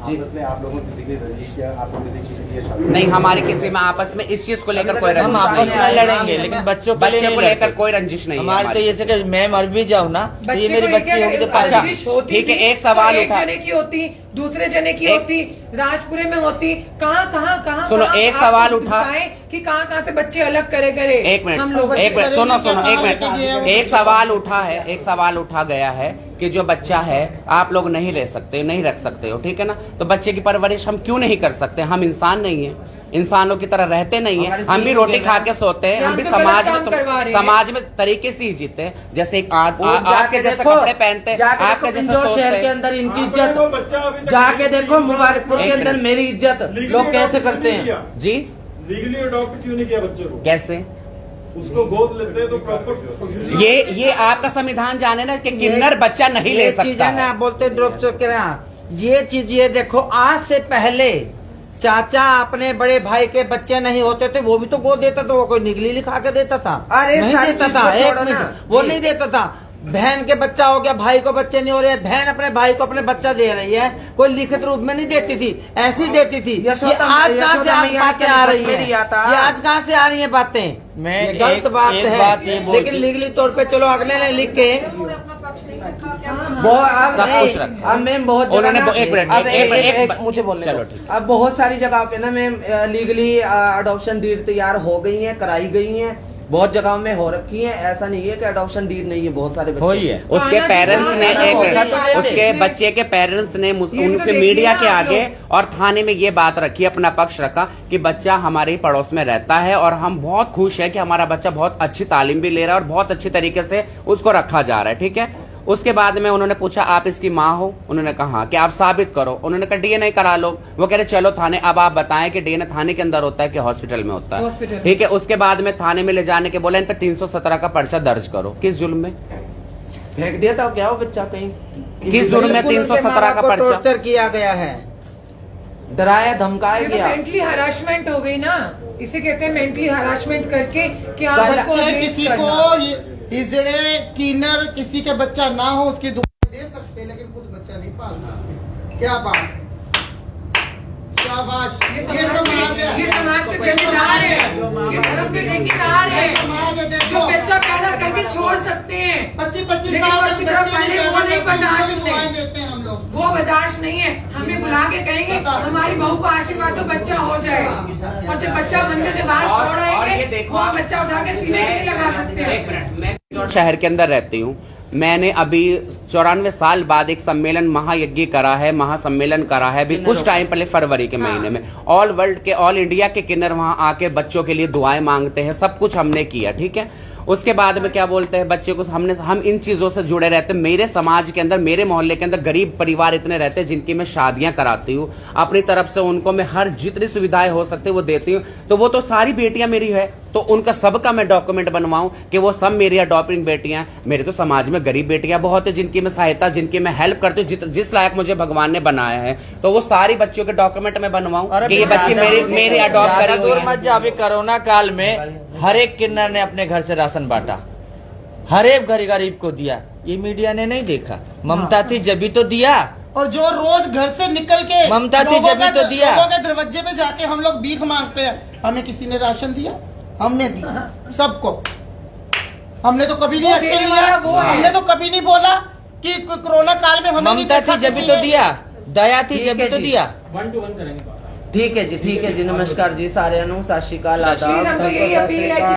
आप लोगों किसी की रंजिश या आपको किसी चीज की ये शादी नहीं, हमारे किसी में आपस में इस चीज को लेकर कोई हम रंजिश आपस नहीं में है। लड़ेंगे लेकिन बच्चों के लिए बच्चे नहीं को लेकर लड़ते। कोई रंजिश नहीं है हमारे तो हमारी। ये से कि मैं मर भी जाऊँ ना तो ये बच्चे मेरी को बच्ची लेकर होगी तो अच्छा, रंजिश होती ठीक है, भी, एक सवाल तो एक उठा। जने की होती, दूसरे जने की होती, राजपुरे में होती, कहाँ सुनो, एक सवाल उठा। कि कहाँ से बच्चे अलग करे करे। एक मिनट, हम लोग एक मिनट, सुनो एक मिनट। एक सवाल उठा है, एक सवाल उठा गया है कि जो बच्चा है आप लोग नहीं ले सकते, नहीं रख सकते हो, ठीक है ना, तो बच्चे की परवरिश हम क्यों नहीं कर सकते? हम इंसान नहीं है, इंसानों की तरह रहते नहीं है, हम भी रोटी खा के सोते हैं, हम भी समाज में तरीके से ही जीते हैं, जैसे एक आपके जैसे कपड़े पहनते हैं, आपके जैसे सोचते शहर के हैं। अंदर इनकी वो इज्जत, बच्चा अभी तक जाके देखो मुबारकपुर के एक अंदर मिनट। मेरी इज्जत लोग कैसे करते हैं। जी लीगली अडॉप्ट क्यों नहीं किया बच्चे को? कैसे? उसको गोद लेते हैं तो प्रॉपर ये आपका संविधान जाने ना कि किन्नर बच्चा नहीं ले ये सकता चीजें ना है। बोलते ड्रॉप ये चीज, ये देखो आज से पहले चाचा अपने बड़े भाई के बच्चे नहीं होते थे वो भी तो गोद देता था, वो कोई निगली लिखा के देता था? अरे नहीं सारी देता चीज था, को एक छोड़ो ना। मिनट, वो जी। नहीं देता था। बहन के बच्चा हो गया, भाई को बच्चे नहीं हो रहे, बहन अपने भाई को अपने बच्चा दे रही है, कोई लिखित रूप में नहीं देती थी, ऐसी देती थी। ये आज कहाँ से आज बातें आ रही है? ये आज कहाँ से आ रही है बातें? मैं ये गलत एक बात बात है, ये बोल लेकिन लीगली तौर पे चलो अगले ने लिख के अपना पक्ष नहीं रखा, सब कुछ रखा। अब मैम बहुत उन्होंने जगह ना- एक मिनट, अब एक मुझे बोलने चलो दो। ठीक अब बहुत सारी जगह पे ना मैम लीगली अडॉप्शन डीड तैयार हो गई है, कराई गई है, बहुत जगहों में हो रखी है। ऐसा नहीं है कि अडॉप्शन डीड नहीं है, बहुत सारे बच्चे हुई है। उसके पेरेंट्स ने तो उसके बच्चे के पेरेंट्स ने तो उनके देखिए मीडिया ना के आप आगे और थाने में ये बात रखी, अपना पक्ष रखा कि बच्चा हमारे ही पड़ोस में रहता है और हम बहुत खुश है कि हमारा बच्चा बहुत अच्छी तालीम भी ले रहा है और बहुत अच्छी तरीके से उसको रखा जा रहा है। ठीक है। उसके बाद में उन्होंने पूछा आप इसकी माँ हो? उन्होंने कहा कि आप साबित करो। उन्होंने कहा डीएनए करा लो। वो कह रहे चलो थाने। अब आप बताएं कि डीएनए थाने के अंदर होता है कि हॉस्पिटल में होता है? हॉस्पिटल। ठीक है। उसके बाद में थाने में ले जाने के बोले इन पे 317 का पर्चा दर्ज करो। किस जुल्म में? फेंक दिया था क्या वो बच्चा कहीं? किस जुर्म में 317 का पर्चा? टॉर्चर किया गया है, डराया धमकाया ये तो गया। मेंटली हरासमेंट हो गई ना, इसे कहते हैं मेंटली हरासमेंट करके कि आप बच्चे उनको चाहे अरेस्ट किसी करना। को हिजड़े कीनर किसी के बच्चा ना हो उसकी दुआ दे सकते हैं, लेकिन खुद बच्चा नहीं पाल सकते। क्या बात, शाबाश। ये समाज के ठेकेदार है, ये धर्म के ठेकेदार है समाज है, देखो। जो बच्चा पैदा करके छोड़ सकते हैं। 25-25 लेकिन साल वो के अच्छी तरह बच्चे पढ़े, नहीं वो नहीं पैदा बर्दाश्त करते, नहीं। दुआएं देते हैं हम लोग। वो बर्दाश्त नहीं है। हमें बुला के कहेंगे हमारी बहू को आशीर्वाद दो, बच्चा हो जाएगा। और जब बच्चा मंदिर के बाहर छोड़ आएंगे वो बच्चा उठा के सीने में नहीं लगा सकते एक मिनट, मैं शहर के अंदर रहती हूँ। मैंने अभी 94 साल बाद एक सम्मेलन महायज्ञ करा है, महासम्मेलन करा है अभी कुछ टाइम पहले फरवरी के महीने में। ऑल वर्ल्ड के, ऑल इंडिया के किन्नर वहां आके बच्चों के लिए दुआएं मांगते हैं। सब कुछ हमने किया। ठीक है। उसके बाद में क्या बोलते हैं बच्चे को, हम इन चीजों से जुड़े रहते हैं। मेरे समाज के अंदर, मेरे मोहल्ले के अंदर गरीब परिवार इतने रहते हैं जिनकी मैं शादियां कराती हूँ अपनी तरफ से, उनको मैं हर जितनी सुविधाएं हो सकती है वो देती हूँ। तो वो तो सारी बेटियां मेरी है, तो उनका सबका मैं डॉक्यूमेंट बनवाऊं कि वो सब मेरी अडॉप्टिंग बेटियां हैं। मेरे तो समाज में गरीब बेटियां बहुत है जिनकी मैं सहायता, जिनकी मैं हेल्प करती हूँ, जिस लायक मुझे भगवान ने बनाया है। तो वो सारी बच्चियों के डॉक्यूमेंट मैं बनवाऊं कि ये बच्ची मेरी अडॉप्ट करी हुई दूर है। मत जा। अभी कोरोना काल में हर एक किन्नर ने अपने घर से राशन बांटा, हर एक गरीब को दिया। ये मीडिया ने नहीं देखा। ममता थी जभी तो दिया। और जो रोज घर से निकल के ममता थी लोगों जभी का- तो दिया। लोगों के दरवाजे पे जाके हम लोग भीख मांगते हैं। हमें किसी ने राशन दिया? हमने दिया सबको। हमने तो कभी नहीं वो एक्शन देने लिया। वाला वो है। हमने तो कभी नहीं बोला कि कोरोना काल में हमें नहीं ममता देखा थी जभी किसी तो ने। दिया, दया थी ठीक जभी है तो जी। दिया। 1 to 1 करेंगे। ठीक है जी, ठीक है जी। नमस्कार जी साਰਿਆਂ ਨੂੰ, ਸਤਿ ਸ਼੍ਰੀ ਅਕਾਲ, श्री आदाब। तो यही अपील है कि